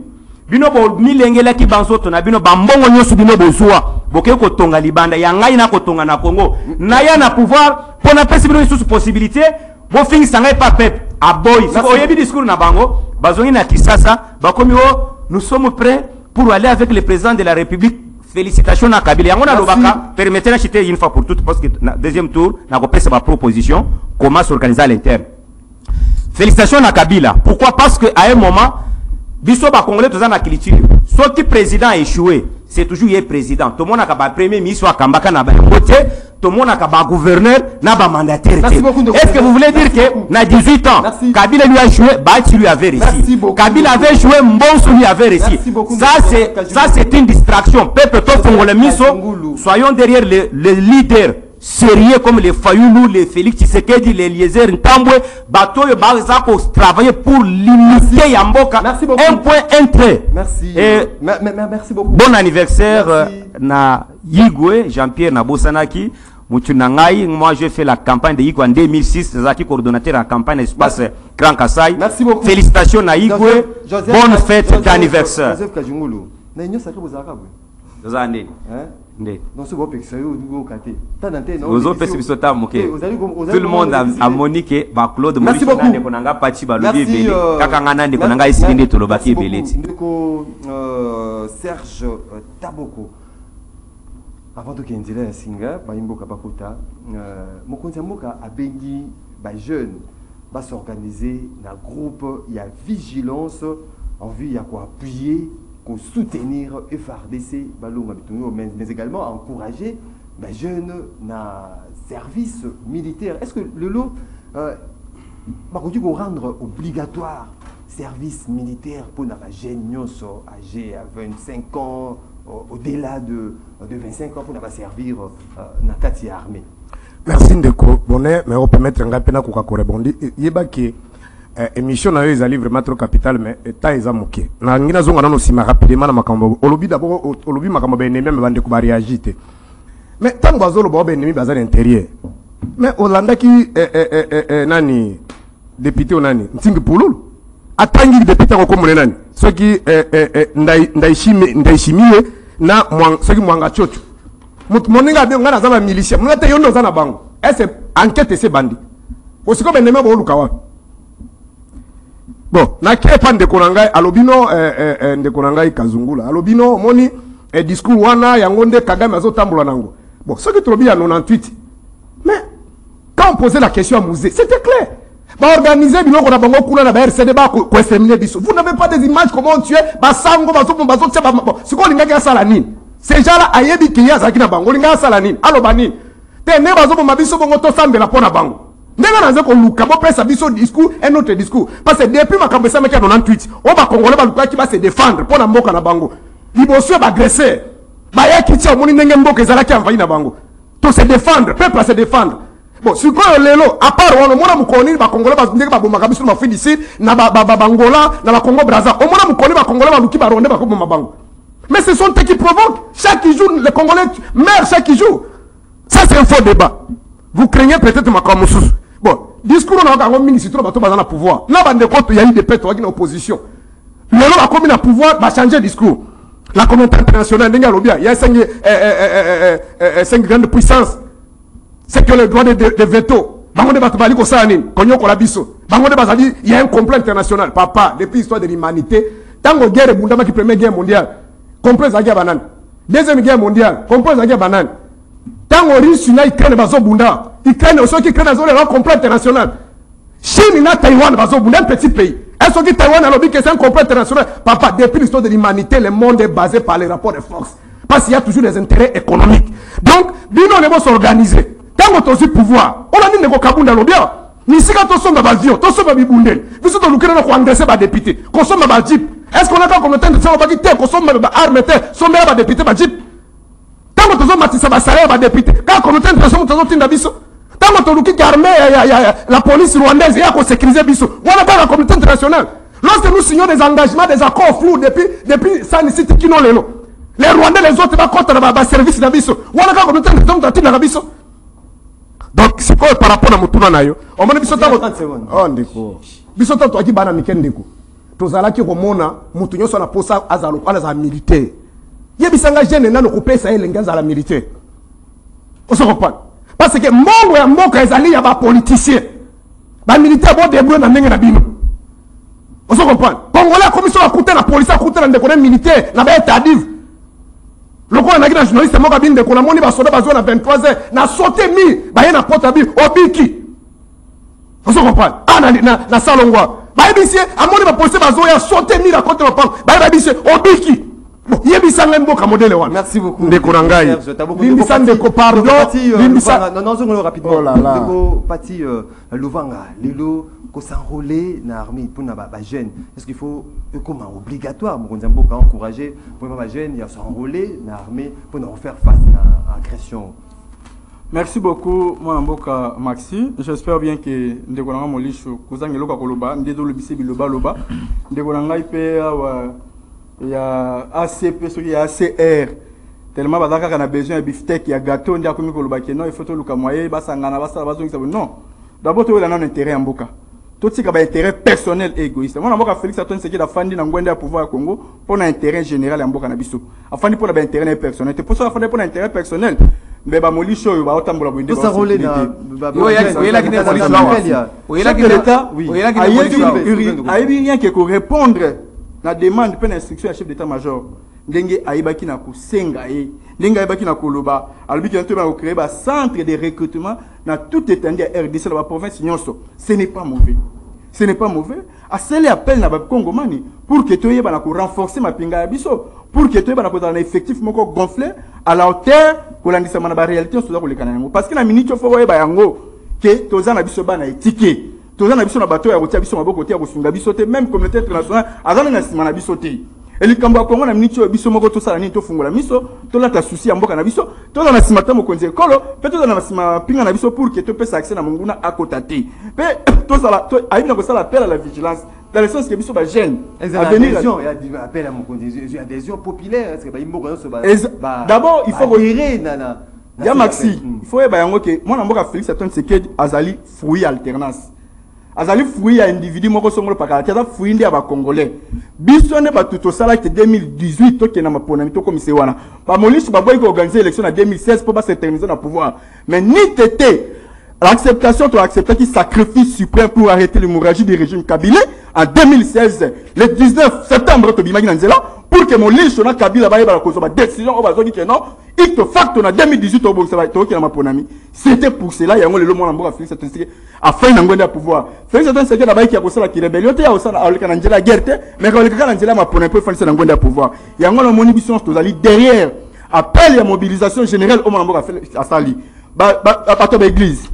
Bino bo milengela ki bansoto na bino bambongo nyosu bino bozwa. Boke ko tonga libanda ya ngai na ko tonga na Congo. Na ya na pouvoir, pour na pesi bino sous possibilité, bo fingi sanga pa pep. A boy, ça oyebi discours na bango, bazongi na Kisasa, bakomi o, nous sommes prêts pour aller avec le président de la République. Félicitations à Kabila. Permettez-moi d'acheter une fois pour toutes, parce que deuxième tour, on a fait ma proposition, comment s'organiser à l'interne. Félicitations à Kabila. Pourquoi? Parce qu'à un moment, Bisso ba Congolais tous en a culture. Soit qui président a échoué, c'est toujours le président. Tout le monde a un premier ministre, Kambaka na côté, tout le monde a un gouverneur, n'a pas mandataire. Est-ce que vous voulez dire que, dans 18 ans, Kabila lui a échoué, Baïti lui avait réussi. Kabila avait échoué, Mbonso lui avait réussi. Ça, c'est une distraction. Peuple, tout Congolais, soyons derrière les leaders sérieux comme les Fayoulou, les Félix Tshisekedi, les Eliezer Ntambwe, bateau et Barzako travailler pour limiter Yamboka. Un point, un trait. Merci. Merci beaucoup. Bon anniversaire na Yigwe, Jean-Pierre Nabosanaki. Moutunangaï, moi j'ai fait la campagne de Yigwe en 2006, Zaki coordonnateur de la campagne Espace Grand Kassai. Merci beaucoup. Félicitations na Yigwe. Bonne fête d'anniversaire. Joseph Kajungulu. Non, c'est bon, c'est tout le monde a moniqué Claude Merci beaucoup. Serge Taboko. Avant de Kendile Singa, Baimboka Bakuta, Mokonzi Mboka a béni les jeunes va s'organiser dans un groupe, il y a vigilance en vue, il y a quoi appuyer, pour soutenir FARDC, mais également encourager les jeunes dans le service militaire. Est-ce que le lot va rendre obligatoire service militaire pour les jeunes âgés à 25 ans, au-delà de 25 ans, pour servir dans la armée? Merci Ndeko. Bonnet, mais on peut mettre un gapena pour qu'on répondre. Il y a que émission na yo ezali vraiment trop capital mais ta eza moké. Na ngina zonga nano sima rapidement na makambo. Olobi d'abord olobi makambo ben ennemi bande ko bari agiter. Mais tant bazolo ba ben ennemi bazali intérieur. Mais Olanda ki nani député onani Ntingi Pululu. Atangi député ko komone nani. Ceux qui ndaishimiye na ceux qui mwanga chocho. Moninga bien ngana zama militia. Mungate yondo zana bango. Est-ce enquête c'est bandi. Osiko ben ennemi bo lukawa. Bon, na kepa ndekonangai alobino ndekonangai Kazungula alobino moni discours wana yangonde Kagame azotambola nango. Bon, ce que tu l'as dit à 98. Mais quand on posait la question à Mouzé, c'était clair. Bah organiser biloko na bango kuna na ba RCD ba ko exterminer biso. Vous n'avez pas des images comment on tuer ba sango ba tia ba bon. Siko linga ya sala nini? Ces gens-là ayebi kiya zaki na bango linga sala nini? Alo bani. Te ne bazo ba biso bongo to sambela pona bango. Ndenge naze ko luka bo pesa biso discours un autre discours parce que depuis makambo sa meki 98 on va congolais ba luka ki ba se défendre pona mboka na bango liboso ba agresser ba yaki tia moni ndenge mboka ezala ki envahi na bango to se défendre peuple se défendre bon siko lelo à part wana mona mukoni ba congolais ba ndenge ba bomaka biso ma fin d'ici na ba bangola na ba Congo Brazza o mona mukoni ba congolais ba luki ba ronde ba ko bomaka bango mais ce sont eux qui provoquent chaque jour les congolais meurent chaque jour. Ça c'est un faux débat. Vous craignez peut-être ma kamususu. Bon, discours on a encore ministre bato bazana pouvoir. Là bande compte il y a eu des pètes qui en opposition. Le lot a commis le pouvoir va changer discours. La communauté internationale ndenge lobia, il y a 5 grandes puissances. C'est que le droit de veto. Bango de bato bali ko sa nini? Konyo ko la biso. Bango de bazali, il y a un complot international. Papa, depuis l'histoire de l'humanité, tango guerre bundama qui première guerre mondiale. Complet za guerre banane. Deuxième guerre mondiale, complet za guerre banane. Tango Russie na Ukraine bazo bunda. Ukraine aussi qui crée dans le complot international. Chine na Taïwan bazo bunda un petit pays. Est-ce que Taïwan a lobby que c'est un complot international? Papa, depuis l'histoire de l'humanité, le monde est basé par les rapports de force. Parce qu'il y a toujours des intérêts économiques. Donc, bino on va s'organiser. Tango tosi pouvoir. On a dit que Kabunda lobia. Ni sika to somba ba avion, to somba bi bundel. Biso to lukena ko engraisser ba député. Ko somba ba jeep. Est-ce qu'on a quand comme temps de ça ba ki te ko somba ba arme te, somba ba député ba jeep. Tango tozo matisa ba salaire ba député. Quand comme temps de ça tozo tinda biso. Tango to luki armée la police rwandaise ya ko sécuriser biso. Voilà pas la communauté internationale. Lorsque nous signons des engagements, des accords flous depuis ça ne cite qui non les lots. Les Rwandais les autres va contre ba service na biso. Voilà quand communauté internationale tinda biso. Donc c'est quoi par rapport à mutuna nayo? On m'a biso tango. Oh ndiko. Biso tanto aki bana mikendeko. Tozala ki komona mutu nyoso na posa azalo ala za militaire. Yebisanga jeune nano ko pesa elenga za la militaire. On se comprend. Parce que mongo ya mboka ezali ya ba politicien. Ba militaire bo débrouiller na ndenge na bino. On se comprend. Congolais commission a coûté la police a coûté na ndeko militaire na ba état-div. Le quoi na journaliste moka binde ko na moni ba soda ba zo na 23h na sauté mi ba yena porte abi obiki. On se comprend. Ah na salongwa. Ba ebisi amoni ba police ba zo ya sauté mi la côté na pan. Ba ebisi obiki. Merci beaucoup. Ndekorangai. Limbisa ndeko pardon. Limbisa non non rapidement. Oh là là. Ndeko parti Louvanga, lelo ko s'enrôler na armée pour na ba jeune. Est-ce qu'il faut comme obligatoire mon Nzamboka encourager pour ba jeune il y a s'enrôler na armée pour nous faire face à agression. Merci beaucoup mon Mboka Maxi. J'espère bien que Ndekoranga molisho kozangelo ka koloba ndedo lobise biloba loba. Ndekoranga ipe il y a ACP, il y a ACR. Tellement bazaka kana besoin de beefsteak, il y a gâteau, on dit à combien que non, il faut tout le camoyer, basangana, basala, non. D'abord tu as un intérêt en boka. tout ce qui a intérêt personnel et égoïste. Moi, je Félix Antoine Tshisekedi a fandi dans le pouvoir Congo pour un intérêt général en Boka Nabiso. A fandi pour un intérêt personnel. C'est pour ça qu'il a pour un intérêt personnel. Mais bah moli show ba autant bola bindi. Ça roule na. Oui, là qui l'État. Oui. A rien qui répondre la demande de l'instruction à chef d'état-major. Ndenge aibaki na kusenga e. Ndenge aibaki na koloba. Albi qui a créé un centre de recrutement dans toute étendue à RDC dans la province Nyonso. Ce n'est pas mauvais. Ce n'est pas mauvais. À cela appel na Congo mani pour que tu aies ba ko renforcer ma pinga biso, pour que tu aies ba ko dans l'effectif moko gonflé à la hauteur ko landisa na ba réalité so za ko lekana yango parce que na minute fo ba yango que toza na biso ba na étiquette. Toza na biso na bateau ya rotia biso maboko te ya kosunga biso te même communauté internationale azana na sima na biso te. Et le Kambo Congo na minute biso moko to sala ni to fungola miso to la ta souci ya mboka na biso to na sima ta mokonzi kolo pe to na sima pinga na biso pour que to pesa accès na monguna à côté pe to sala to ayi na ko sala appel à la vigilance dans le sens que biso ba jeune à venir il y a appel à mokonzi il y a adhésion populaire est-ce que ba imboka so ba d'abord il faut retirer nana ya maxi il faut ba yango ke moi na mboka Félix Antoine Tshisekedi azali fruit alternance azali fruit ya individu moko songolo pakala tia fruit ndi ya ba congolais biso ne batuto sala ke 2018 to kena maponami to komise wana ba molisi ba boy ko organiser élection en 2016 pour pas s'éterniser dans pouvoir mais ni tété l'acceptation to accepter qui sacrifice suprême pour arrêter l'hémorragie du régime Kabila en 2016 le 19 septembre to bimaki nanzela pour que mon lille sona Kabila ba yeba ko ba décision o ba zoki que non icto facto na 2018 to bokisa to kena maponami c'était pour cela yango le mona mboka Félix Antoine Tshisekedi afin d'engonder le pouvoir. Félix Antoine Tshisekedi d'abord qui a posé la rébellion, il y a aussi la guerre, mais quand il y a la maponné pour faire d'engonder le pouvoir. Il y a un monition derrière appel à mobilisation générale au moment à Sali. Bateau d'église,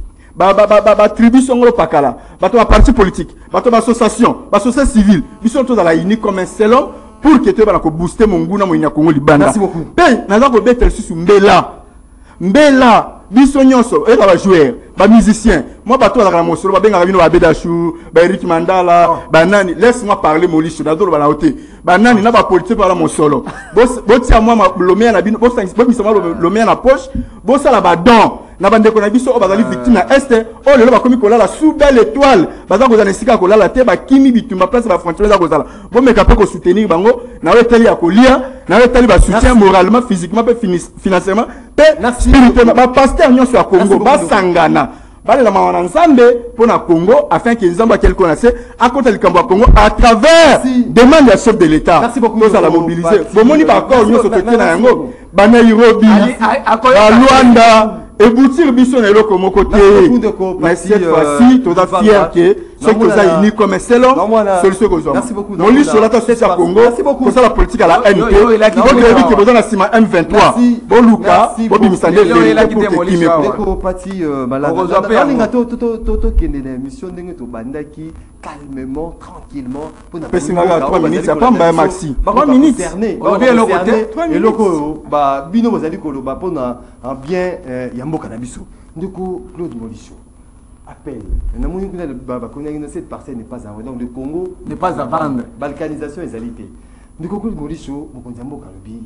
tribu songolo pakala, bateau parti politique, bateau association, société civile, ils sont tous à la unis comme un seul homme pour que tu aies booster mon goût dans mon Congo Libanda. Merci beaucoup. Ben, nous avons besoin de Mbela. Biso nyonso et ba joueur ba musicien moi bato la mosolo ba benga bino ba Bedachou ba Eric Mandala ba nani laisse-moi parler Molisho na dolo ba na hote ba nani na ba politique ba la mosolo bo tia moi lomé na bino bo misama lomé na poche bo sala ba don na bande ko na biso o bazali victime na este o lelo ba komi ko la sous belle étoile baza ko za nesika ko la te ba kimi bitumba place ba frontière za ko zala bo meka pe ko soutenir bango na weteli ya ko lia na weteli ba soutien moralement physiquement pe financièrement pe spirituellement ba pasteur nyonso ya Congo ba sangana ba la mawana nzambe pour na Congo afin que nzamba quel connaisse à côté du Congo à travers demande ya chef de l'état merci beaucoup nous allons mobiliser bo moni ba corps nyonso to tena yango ba Nairobi à Luanda et boutir biso na eloko moko te mais cette fois-ci to da fier que ce que ça unis comme selon solution ko zoma mon lit sur la tête à Congo pour ça la politique à la NP donc il qui besoin na sima M23 bon Luka bon bimisande pour qui me parti malade linga to kende na mission ndenge to bandaki calmement tranquillement pour na pesinga 3 minutes ya pamba maxi 3 minutes on bien le côté et loko ba bino bozali koloba pona en bien mboka na biso ndeko Claude Molisho appelle na moni kuna ba connaître cette parcelle n'est pas à donc le Congo n'est pas à vendre balkanisation ezalité ndeko Claude Molisho mokonzi mboka lobi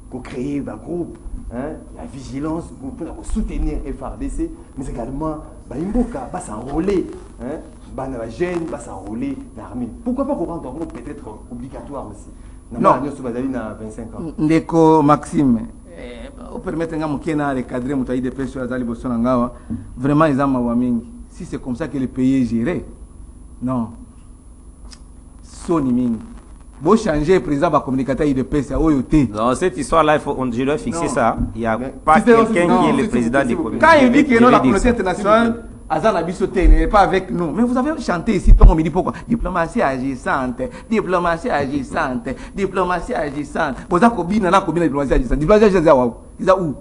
ko créer un groupe la vigilance pour soutenir FRDC mais également ba mboka ba s'enrôler ba na jeune ba s'enrôler l'armée pourquoi pas qu'on rendre peut-être obligatoire aussi non nous sommes à 25 ans ndeko Maxime au permettre nga mukena recadrer mutayi de pêche azali bosona ngawa vraiment ils ont mawa mingi si c'est comme ça que le pays est géré non soni mingi beau changer président ba communicateur de pêche à oyoté dans cette histoire là je dois fixer ça il y a pas quelqu'un qui est le président des communautés quand il dit que non la communauté internationale Azana Bissoté n'est pas avec nous. Mais vous avez chanté ici, on me dit pourquoi? Diplomatie agissante, diplomatie agissante, diplomatie agissante. Vous avez combien de diplomatie agissante? Diplomatie agissante, ils ont où?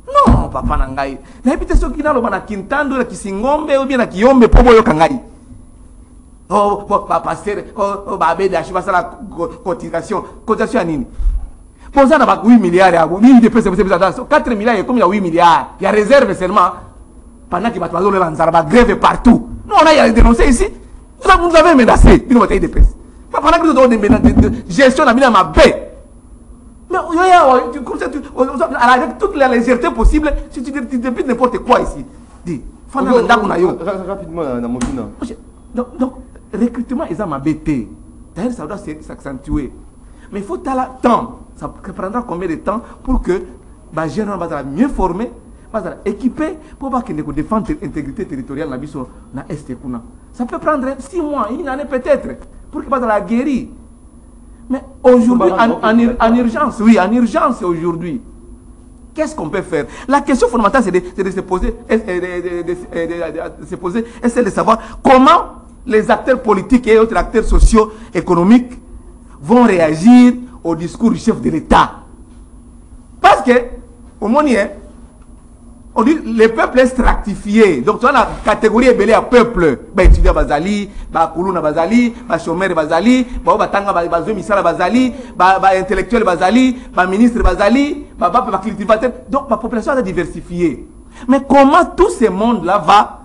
Non, papa Nangai. Mais peut-être ceux qui n'ont pas Kintando, qui s'ingombe ou bien qui yombe pour boyo Kangai. Oh, papa, oh, babé, d'acheter la cotisation. Cotisation à Nini. Pour ça, on a 8 milliards, 4 milliards, comme il y a 8 milliards. Il y a réserve seulement. Pendant que les gens grève partout. Nous, on a dénoncé ici. Vous avez menacé une bataille de presse. Pendant que vous avez une gestion de ma baie. Mais avec toute la légèreté possible, si tu dépites n'importe quoi ici. Dis, rapidement, Donc recrutement, ils ont m'embêté. D'ailleurs, ça doit s'accentuer. Mais il faut le temps. Ça prendra combien de temps pour que les jeunes soient mieux formés, équipés, pour qu'ils défendent l'intégrité territoriale dans l'Est. Ça peut prendre 6 mois, une année peut-être, pour qu'ils soient guéris. Mais aujourd'hui, en urgence, oui, en urgence aujourd'hui, qu'est-ce qu'on peut faire? La question fondamentale, c'est de se poser, et c'est de savoir comment les acteurs politiques et autres acteurs sociaux, économiques vont réagir au discours du chef de l'État. Parce que, au moment on dit le peuple est stratifié. Donc, tu as la catégorie ébélée à peuple. Étudiant Bazali, Koulouna Bazali, chômeur Bazali, Batanga Bazou Misala Bazali, intellectuel Bazali, ministre Bazali, cultivateur. Donc, la population est diversifiée. Mais comment tout ce monde-là va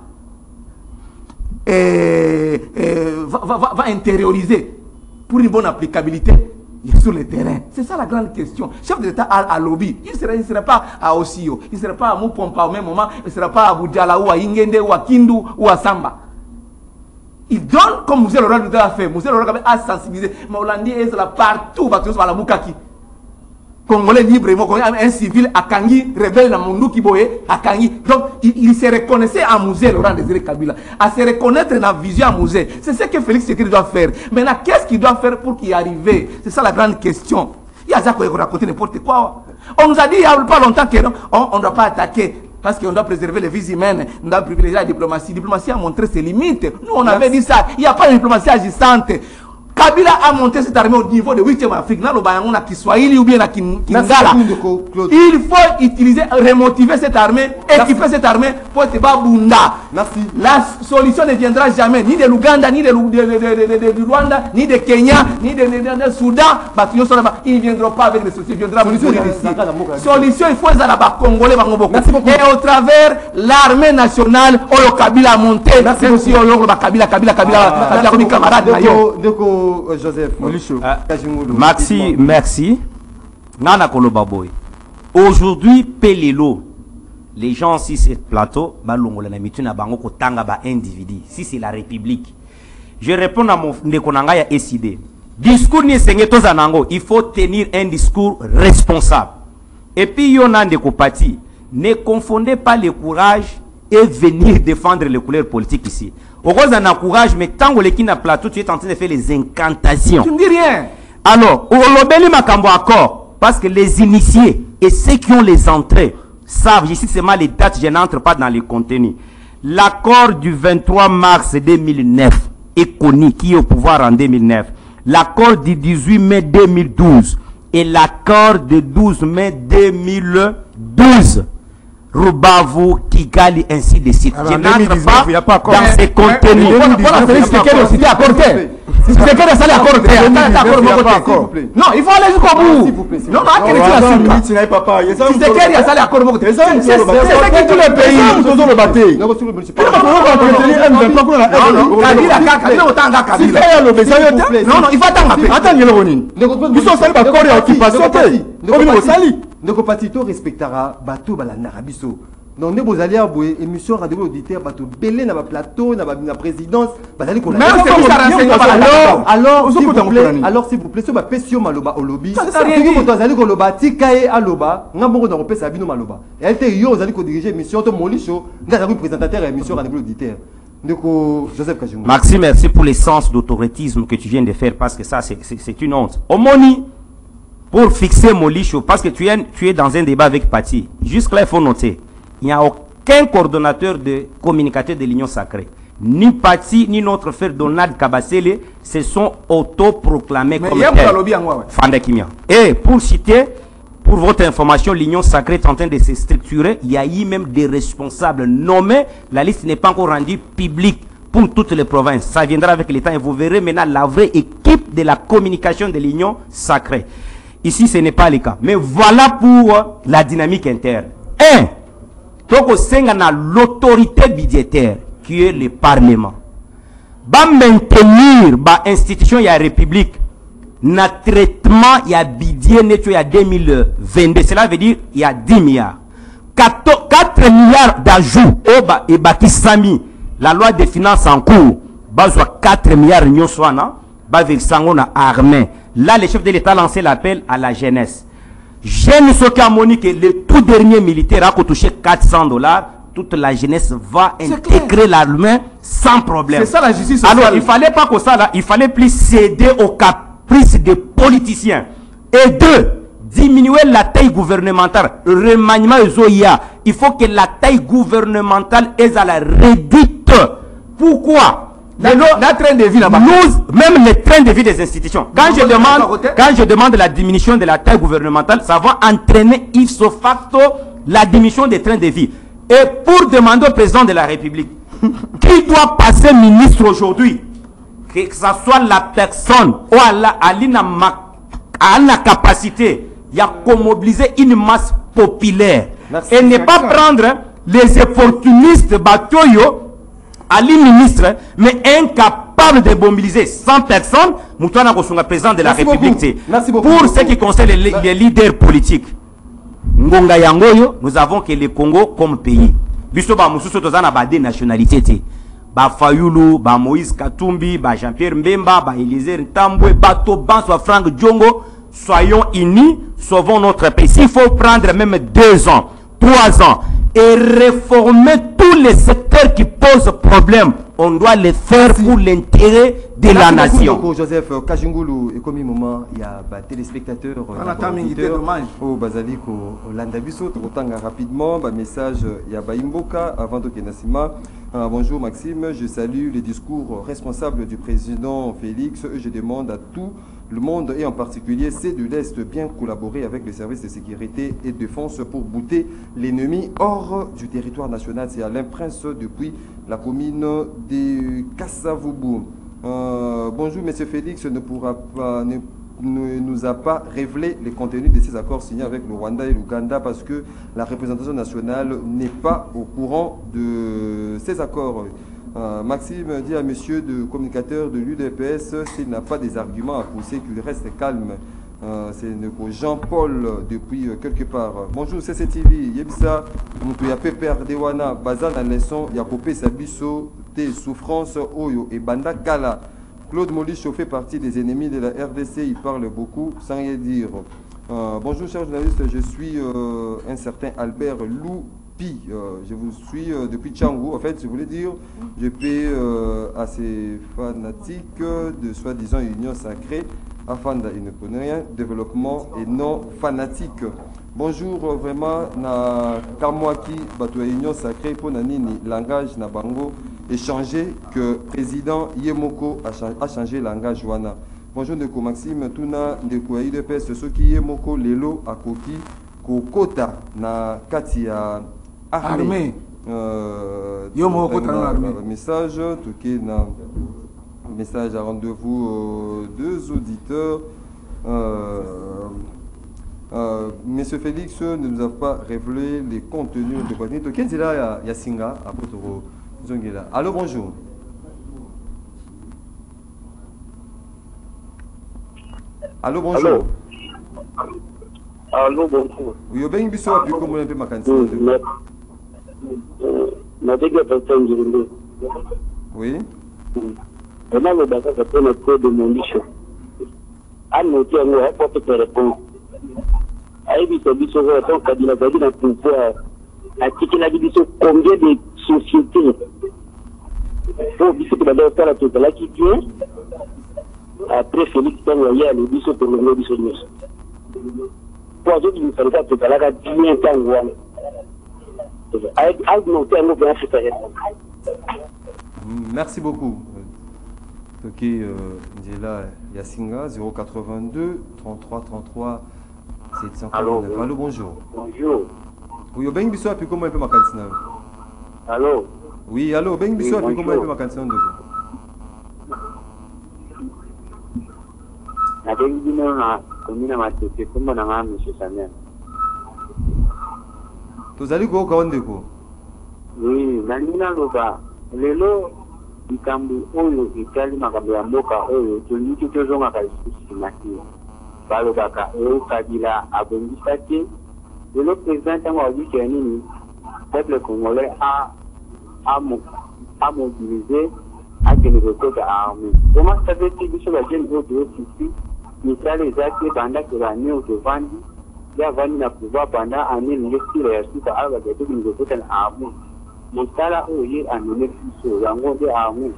intérioriser pour une bonne applicabilité sur le terrain? C'est ça la grande question. Chef de l'État à lobby, il ne serait pas à Osio, il ne serait pas à Moupompa au même moment, il ne serait pas à Boudjala ou à Ingende ou à Kindu ou à Samba. Il donne comme Moussé Laurent a fait. Moussé Laurent a sensibilisé. Mais Hollandi est là partout, parce que c'est la Moukaki. Congolais libre, un civil à Kangi, rebelle dans Mondou Kiboye, à Kangi. Donc, il se reconnaissait à Moussé Laurent Désiré Kabila, à se reconnaître dans la vision à Moussé. C'est ce que Félix Tshisekedi doit faire. Maintenant, qu'est-ce qu'il doit faire pour y arriver? C'est ça la grande question. Il y a ça qu'on raconte n'importe quoi. On nous a dit il n'y a pas longtemps qu'on ne doit pas attaquer. Parce qu'on doit préserver les vies humaines, on doit privilégier la diplomatie. La diplomatie a montré ses limites. Nous, on avait dit ça. Il n'y a pas de diplomatie agissante. Kabila a monté cette armée au niveau de 8e Afrique. On a Kiswahili ou bien à Kingala. Il faut utiliser, remotiver cette armée, équiper cette armée pour être Babunda. La solution ne viendra jamais ni de l'Ouganda, ni de Rwanda, ni de Kenya, ni de Soudan. Ils ne viendront pas avec les solutions. Ils viendront ici. Solution, il faut les Congolais. Et au travers l'armée nationale, Oyo Kabila a monté. Même si Oyo Kabila, camarade. Joseph, Maxi, merci. Nana Kolobaboy. Aujourd'hui, Pelelo, les gens sur ce plateau, individu. Si c'est la République. Je réponds à mon Nekonanga ya SID. Discours ni sengeto zanango, il faut tenir un discours responsable. Et puis yona ndeko pati, ne confondez pas le courage et venir défendre les couleurs politiques ici. Au rose d'un courage, mais tant que l'équipe n'a plateau, tu es en train de faire les incantations. Tu ne dis rien. Alors, au lobeli makambo accord, parce que les initiés et ceux qui ont les entrées savent, je cite seulement les dates, je n'entre pas dans les contenus. L'accord du 23 mars 2009 est connu, qui est au pouvoir en 2009. L'accord du 18 mai 2012 et l'accord du 12 mai 2012. Rubavu, Kigali, ainsi de suite. Je n'entre pas dans ces contenus. Non, il faut aller jusqu'au bout. Non, c'est qui tous les pays. Non, il faut attendre. Donc, Patito respectera Bato Balanarabiso. Donc, nous allons avoir une émission rendez-vous auditeur, Bato Belé, na plateau, na présidence. Alors, s'il vous plaît, sur ma pession maloba au lobby. Vous allez au lobby, Tikae à loba, n'a pas de repère Sabino maloba. Et elle était yo, vous allez diriger l'émission, ton Molicho, nous allons présentateur et émission rendez-vous auditeur. Donc, Joseph Kajungu. Maxime, merci pour l'essence d'autoritisme que tu viens de faire, parce que ça, c'est une honte. Omoni. Pour fixer Molicho, parce que tu es dans un débat avec Pati. Jusque-là, il faut noter, il n'y a aucun coordonnateur de communicateur de l'Union Sacrée. Ni Pati, ni notre frère Donald Kabasele se sont autoproclamés comme tels. Et pour citer, pour votre information, l'Union Sacrée est en train de se structurer. Il y a eu même des responsables nommés. La liste n'est pas encore rendue publique pour toutes les provinces. Ça viendra avec le temps et vous verrez maintenant la vraie équipe de la communication de l'Union Sacrée. Ici, ce n'est pas le cas. Mais voilà pour la dynamique interne. Donc, l'autorité budgétaire, qui est le Parlement, va maintenir l'institution, il y a la République, na traitement, il y a budget, il y a 2022. Cela veut dire il y a 10 milliards. 4 milliards d'ajouts, et Bakissami, la loi des finances en cours, bazwa 4 milliards nyoswana ba versango na armée. Là le chef de l'État a lancé l'appel à la jeunesse. Jeune Soka Monique, le tout dernier militaire a touché $400, toute la jeunesse va intégrer l'armée sans problème. C'est ça la justice sociale. Alors il fallait pas que ça là, il fallait plus céder aux caprices des politiciens. Et deux, diminuer la taille gouvernementale, remaniement Zoya. Il faut que la taille gouvernementale est à la réduite. Pourquoi? La train de vie là-bas. Même les trains de vie des institutions. Quand je demande la diminution de la taille gouvernementale, ça va entraîner ipso facto la diminution des trains de vie. Et pour demander au président de la République qui doit passer ministre aujourd'hui, que ce soit la personne ou à la capacité, il y a qu'à mobiliser une masse populaire. Merci. Et ne pas prendre les opportunistes batoyo à ministre, mais incapable de mobiliser 100 personnes, Moutouana Kosonga, président de la République. Pour ce qui concerne les leaders politiques, Ngonga Yangoyo, nous avons que le Congo comme pays. Bisoba Moussousso Tozana ba des nationalités. Ba Fayulu, ba Moïse Katumbi, ba Jean-Pierre Mbemba, ba Élisée Ntambwe, ba Toban, soit Franck Djongo. Soyons unis, sauvons notre pays. S'il faut prendre même 2 ans, 3 ans, et réformer tous les secteurs qui posent problème, on doit le faire pour l'intérêt de la nation. Beaucoup, Joseph Kajungulu, et comme il moment, il y a des téléspectateurs, au Bazaliko, au Landabiso, rapidement, message, il y a Baimboka, avant de Kenasima. Bonjour Maxime, je salue les discours responsables du président Félix. Je demande à tout le monde et en particulier ceux de l'Est bien collaborer avec les services de sécurité et de défense pour bouter l'ennemi hors du territoire national. C'est Alain Prince depuis la commune de Kassavoubou. Bonjour Monsieur Félix, ne nous a pas révélé les contenus de ces accords signés avec le Rwanda et l'Ouganda parce que la représentation nationale n'est pas au courant de ces accords. Maxime dit à monsieur le communicateur de l'UDPS s'il n'a pas des arguments à pousser qu'il reste calme. C'est Jean-Paul depuis quelque part. Bonjour CCTV, Yebisa, Moutouya Pépère Dewana, Bazan à leçon, Yakopé Sabiso, T souffrance, Oyo et Banda Kala. Claude Molich fait partie des ennemis de la RDC, il parle beaucoup sans rien dire. Bonjour chers journalistes, je suis un certain Albert Loupi. Je vous suis depuis Tchangou. En fait, je voulais dire, je paie à ces fanatiques de soi-disant union sacrée, afin ils ne connaissent rien, développement et non fanatique. Bonjour, vraiment, na Kamwaki, Bato union sacrée, pour Nanini, langage na bango, échanger que président Yemoko a changé langage wana. Bonjour, Ndeko Maxime, Tuna, Ndeko IDPS, ceux qui Yemoko, Lelo, Akoki, Kokota, na Katia. Armée. Message, message à rendez-vous aux 2 auditeurs. Monsieur Félix ne nous a pas révélé les contenus de contenu. Quel est là, Yasinga, à Potoro Zongela. Allô, bonjour. Allô, bonjour. Allô, bonjour. Oui, bien, il y a plus comme on peut m'accancer. Oui. Comment le bagage a pris le code de mon bichon? À noter un mot, pour te répondre. À éviter bichon, on a dit la vie d'un pouvoir. À qui la division, combien de sociétés pour bichon qui va dans la totale qui tient. Après, Félix, il y a le bichon pour le bichon. Pour ceux qui ne savent pas, c'est là qu'il y a bien temps. Merci beaucoup. Ok, Ndjela Yasinga, 082 33 33 749. Allô, bonjour. Bonjour. Oui, au Beng Bissou, puis comment il peut ma cantina? Allô. Oui, allô, Beng Bissou, puis comment il peut ma cantina? La Beng Bissou, commune à ma tête, comment on a monsieur Samuel. Tozali ko kaondeko. Oui, nalina loba. Lelo ikambu oyo itali makambo ya mboka oyo toliki tozonga ka systématique. Baloba ka o Kabila abongisa te. Lelo président tango azi nini peuple congolais a mobilisé akende kokota arme comment ça veut dire biso bajeni oyo toyosisi misala eza te banda ke bani oyo tovandi ya vandi na pouvoir pendant année ninge sila ya suka ayo bakatokende kokota na arme mosala oyo ye amene biso yango nde arme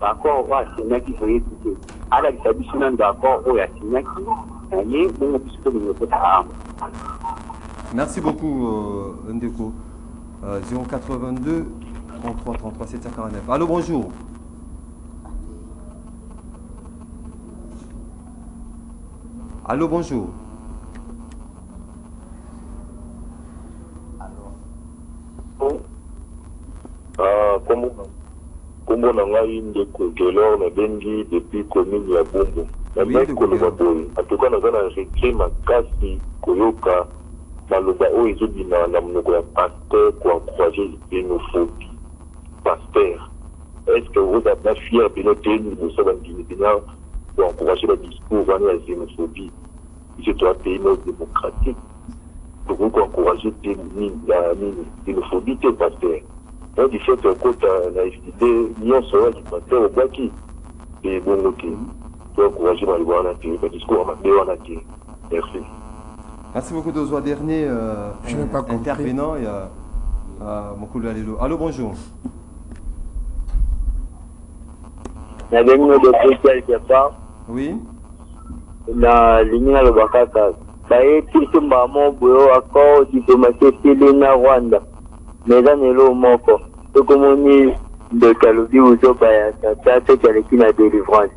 bakor oyo asinyaki toyebi te alakisa biso nano bakor oyo asinyaki na ye bongo biso tokende kokota arme. Merci beaucoup Ndeko. 082 33 33 749. Allô, bonjour. Allô, bonjour. Comment on a une de Kogelor, on a bengi depuis commune ya Bombo. La même Kolobaboy. En tout cas, on a récrit ma casse, Koyoka, Maloba, où ils ont dit na monoko ya pasteur pour encourager l'xénophobie. Pasteur, est-ce que vous avez fier de notre pays, nous sommes en Guinée pour encourager le discours de la xénophobie? C'est un pays démocratique. Donc, vous encouragez la xénophobie, c'est pasteur. Donc, du fait que la FDD, nous sommes du pasteur au Baki. Et bon, ok. Pour encourager le discours en Merci. Merci beaucoup de ce dernier intervenant. Il y a Mokulu Alelo. Allô, bonjour. Il y a des mots de quelque part. Oui. La ligne à l'Obakaka. Ça est, tout ce moment, accord diplomatique na Rwanda. Mais dans le moko. Tout comme on dit, de Kalobi ou Zobaya, ça c'est avec une délivrance.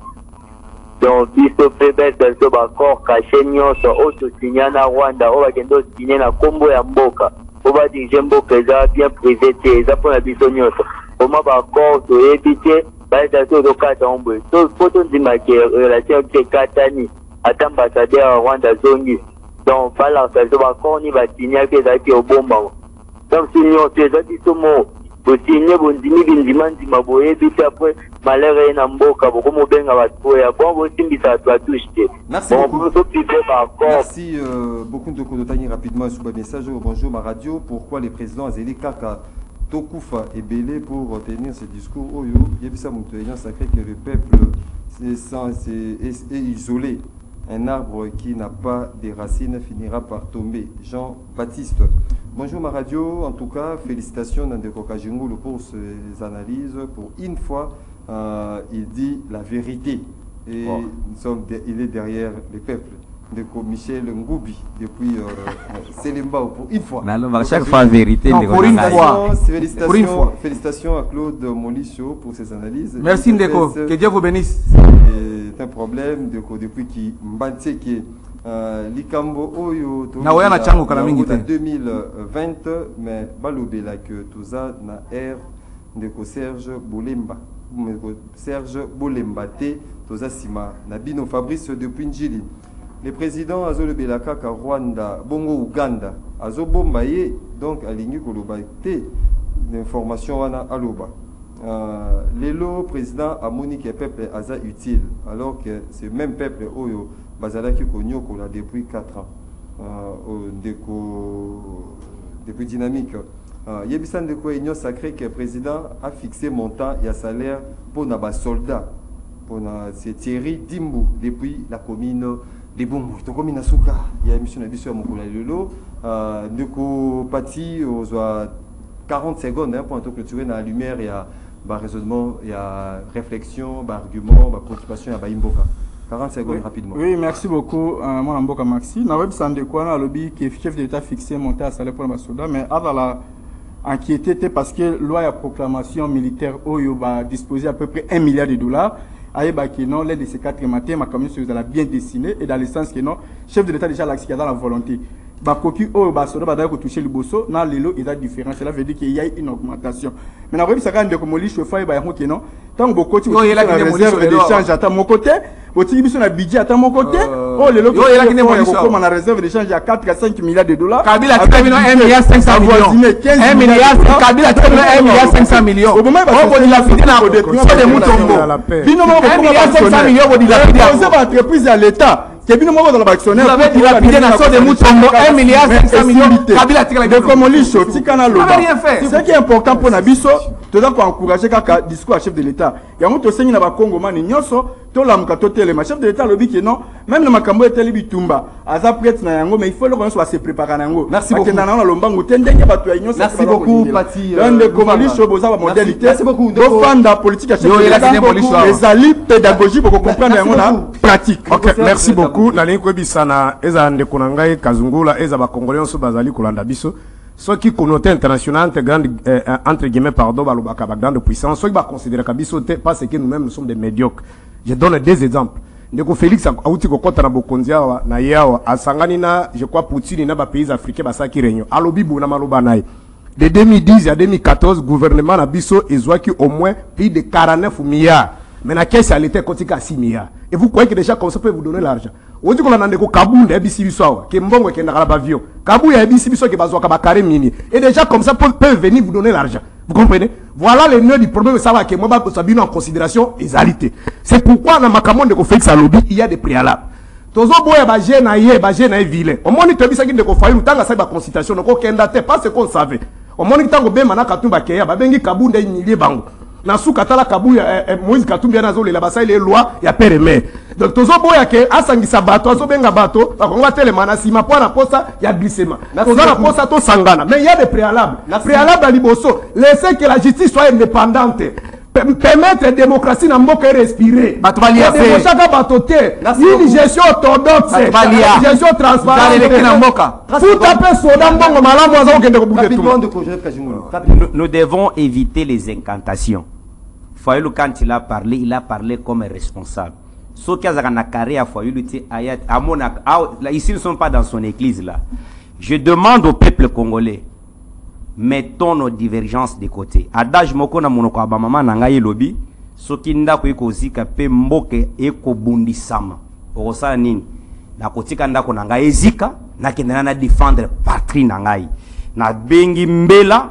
Donc, il se fait bête dans ce accord caché nyonso auto-signé na Rwanda, on va signer na Kombo ya Mboka. On va dire Mboka est bien privé, ça pour la biso nyonso. On va accord de éviter, bah, ça c'est au cas d'ombre. Donc, faut on dire que relation avec Katani, à ambassadeur Rwanda Zongi. Donc, voilà, ça c'est accord, on va signer que ça qui est au bon moment. Donc, si nous avons dit tout le monde, vous signez, vous dites, vous boye, puis après, malheur est en boca, vous comme bien à votre poids, bon, vous signez, ça doit toucher. Merci beaucoup. Merci beaucoup de Kodotani rapidement sur le message. Bonjour, ma radio. Pourquoi les présidents Azeli Kaka, Tokufa et Belé pour tenir ce discours? Oh, il y a ça, mon sacré que le peuple est isolé. Un arbre qui n'a pas de racines finira par tomber. Jean-Baptiste. Bonjour ma radio. En tout cas, félicitations Ndeko Kajingulu pour ses analyses. Pour une fois, il dit la vérité. Et il est derrière le peuple. Ndeko Michel Ngoubi, depuis Selembao, pour une fois. Mais alors, chaque fois, vérité. Non, pour une fois. Félicitations à Claude Molicho pour ses analyses. Merci Ndeko. Que Dieu vous bénisse. C'est un problème depuis qui Mbanteke Likambo Oyo na chango kana mingi te 2020 mais balobela que toza na air Ndeko Serge Bolemba te toza sima na bino Fabrice depuis Njili. Le président Azole Belaka ka Rwanda bongo Uganda azobomba ye donc alingi koloba te l'information wana aloba. L'élo président a moni que le peuple est utile, alors que ce même peuple Oyo Bazalaki Konyo l'a depuis 4 ans. Depuis dynamique. Yebisan de Union sacré que le président a fixé montant et salaire pour nos soldats. Pour c'est Thierry Dimbu depuis la commune de Bumbu. Donc commune Asuka, il y a une mission de Mokula Lelo. De Pati aux 40 secondes pour clôturer dans la lumière et à raisonnement, il y a réflexion, argument, préoccupation, il y a Imboka. 40 secondes rapidement. Oui, merci beaucoup, mon Mboka Maxi. Dans le web Sandekwana, le lobby qui est chef de l'État fixé monté à salaire pour les soldats, mais à la inquiété parce que loi et proclamation militaire Oyo va disposer à peu près $1 milliard. Aïeba qui non, l'aide de ces 4 matins, ma commission vous a bien dessiné et dans le sens que non, chef de l'État déjà l'axe qui a dans la volonté. Bakoki au basoda badai ko toucher le bosso na lelo il a différence cela veut dire qu'il y a une augmentation mais na rebi saka ndeko moli chauffeur ba yango non tant bokoti ko yela ki réserve d'échange à mon côté boti biso na budget à mon côté oh lelo ko yela ki ko na réserve d'échange à 4 à 5 milliards de dollars Kabila a terminé 1 milliard 500 millions 1 milliard Kabila a terminé 1 milliard 500 millions au moment où il a fini na so de mutombo bino mo 1 milliard 500 millions au dilapidé aux entreprises à l'état vous avez dilapidé la somme de Moutombo 1 milliard 500 millions. Kabila a tiré la gueule. Ce qui est important pour Nabiso, tu as encouragé kaka discours à chef de l'État. Il y a un autre signe na Congo mani nyoso to la mukato tele chef de l'État lobi que non même le makambo eteli bitumba aza prêtre na yango mais il faut le qu'on soit se préparer na yango. Merci beaucoup. Na lombango tendenge batu ya nyoso. Merci beaucoup Pati. De Komali Shoboza wa modalité. Merci beaucoup. Do fanda politique à chef de l'État. Les alliés pédagogie pour comprendre yango na pratique. OK, merci beaucoup. Na linko bisana eza ndeko na ngai Kazungula eza ba Congolais so bazali kolanda biso. Ceux qui communauté internationale entre guillemets pardon balobaka ba grande puissance ceux qui va considérer kabiso parce que nous-mêmes nous sommes des médiocres. Je donne des exemples. Ndeko Félix auti ko kota na bokonzia wa na yawa asangani na je crois Poutine na ba pays africains basaki réunion. Alobi bona maloba naï. De 2010 à 2014 gouvernement na biso ezwaki au moins plus de 49 milliards. Mais la caisse elle était cotika 6 milliards. Et vous croyez que déjà comme ça peut vous donner l'argent? On dit qu'on a ndeko Kabunda ebisi biso ke mbongo ke ndakala bavio. Kabuya ebisi biso ke bazwa ka bakare mini. Et déjà comme ça peuvent venir vous donner l'argent. Vous comprenez? Voilà le nœud du problème, ça va que moi ça bien en considération égalité. C'est pourquoi dans makamon de Félix Alobi il y a des préalables. Tozo boya ba jeune ville. Au moins tu bisa ki ndeko fayu tanga sa ba consultation ko kenda te parce qu'on savait. Au moins tango be mana katumba ke ya ba bengi Kabunda nyilie bango. Na suka tala Kabuya Moïse Katumbi na zole la basa les lois ya père mère. Donc tozo boya ke asangisa bato azo benga bato ba konga tele mana sima po na posa ya glissement. Tozo na posa to sangana mais il y a des préalables. La préalable à liboso, laisser que la justice soit indépendante. Permettre la démocratie na mboka respirer. Bato bali ya fait. Chaka bato te. Une gestion orthodoxe. Une gestion transparente na mboka. Tout à fait soda mbongo malamu azo kende ko buke tout. Nous devons éviter les incantations. Foyulu quand il a parlé comme un responsable. Ceux qui ont carré à Foyulu, ici nous ne sommes pas dans son église là. Je demande au peuple congolais, mettons nos divergences de côté. Adage moko na monoko abamama na ngai lobi, soki ndako ekozika pe mboke ekobundisama. Okosala nini? Na kotika ndako na ngai ezika, na kendana na défendre patrie na ngai. Na bengi mbela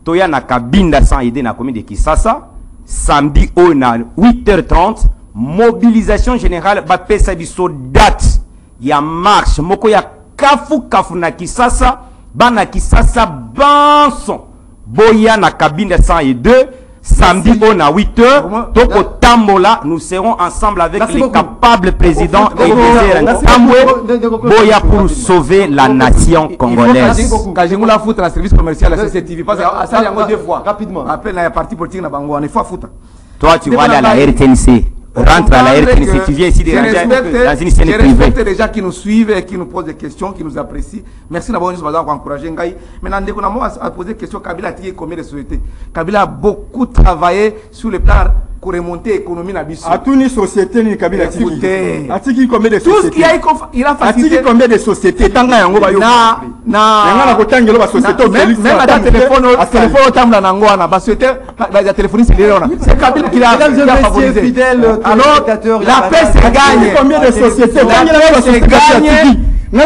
toya na kabinda sans idée na commune de Kisasa. Samedi au na 8h30 mobilisation générale ba pesa biso date ya marche moko ya kafu na Kisasa bana Kisasa banson boya na kabine 102 samedi au na 8h toko tambola nous serons ensemble avec les capables présidents et boya pour sauver la nation congolaise. Kajingula foutre la service commercial à CCTV parce que ça y a deux fois rapidement après la partie politique na bango on faut foutre. Toi tu vas aller à la RTNC. Rentre à la RTNC, tu viens ici déranger dans une scène privée. Je respecte les gens qui nous suivent et qui nous posent des questions, qui nous apprécient. Merci d'avoir encouragé Ngaï. Maintenant, dès qu'on a posé des questions, Kabila a tiré combien de sociétés? Kabila a beaucoup travaillé sur le plan pour remonter l'économie nabiso. À toutes les sociétés, ni Kabila a tiré combien de sociétés? Tout ce qu'il a facilité. A tiré combien de sociétés? Tanga yango ba yo. Na kotanga lo ba société. Même à téléphone, à téléphone tamba nango na ba société, la téléphonie c'est là. C'est Kabila qui a favorisé. Alors, la paix se gagne. Combien de sociétés? La paix se gagne. Il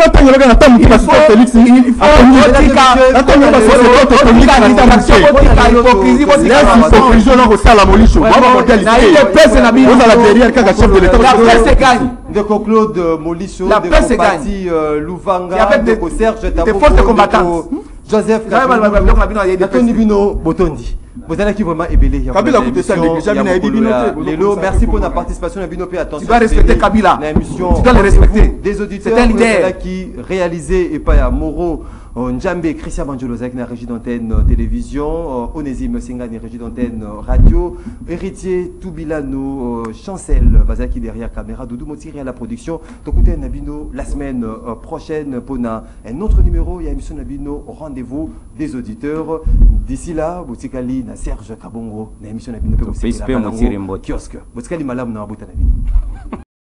faut Claude Molicho, la paix se gagne. Louvanga, Serge Taboko, Joseph Botondi. Vous allez qui vraiment ébélé. Kabila coûte ça déjà bien Lélo, merci pour la participation à Binopé. Attention. Tu dois respecter Kabila. Tu dois le respecter. Des auditeurs qui réalisé et pas à Moro Njambe Christian Manjolo avec la régie d'antenne télévision, Onésime Singani régie d'antenne radio, héritier Toubilano Chancel Bazaki derrière caméra, Doudou Motiri à la production. Tokouté Nabino la semaine prochaine pour un autre numéro. Il y a émission Nabino rendez-vous des auditeurs. D'ici là, Boutikali na Serge Kabongo, na émission Nabino kiosque. Boutikali malam na Abouta Nabino.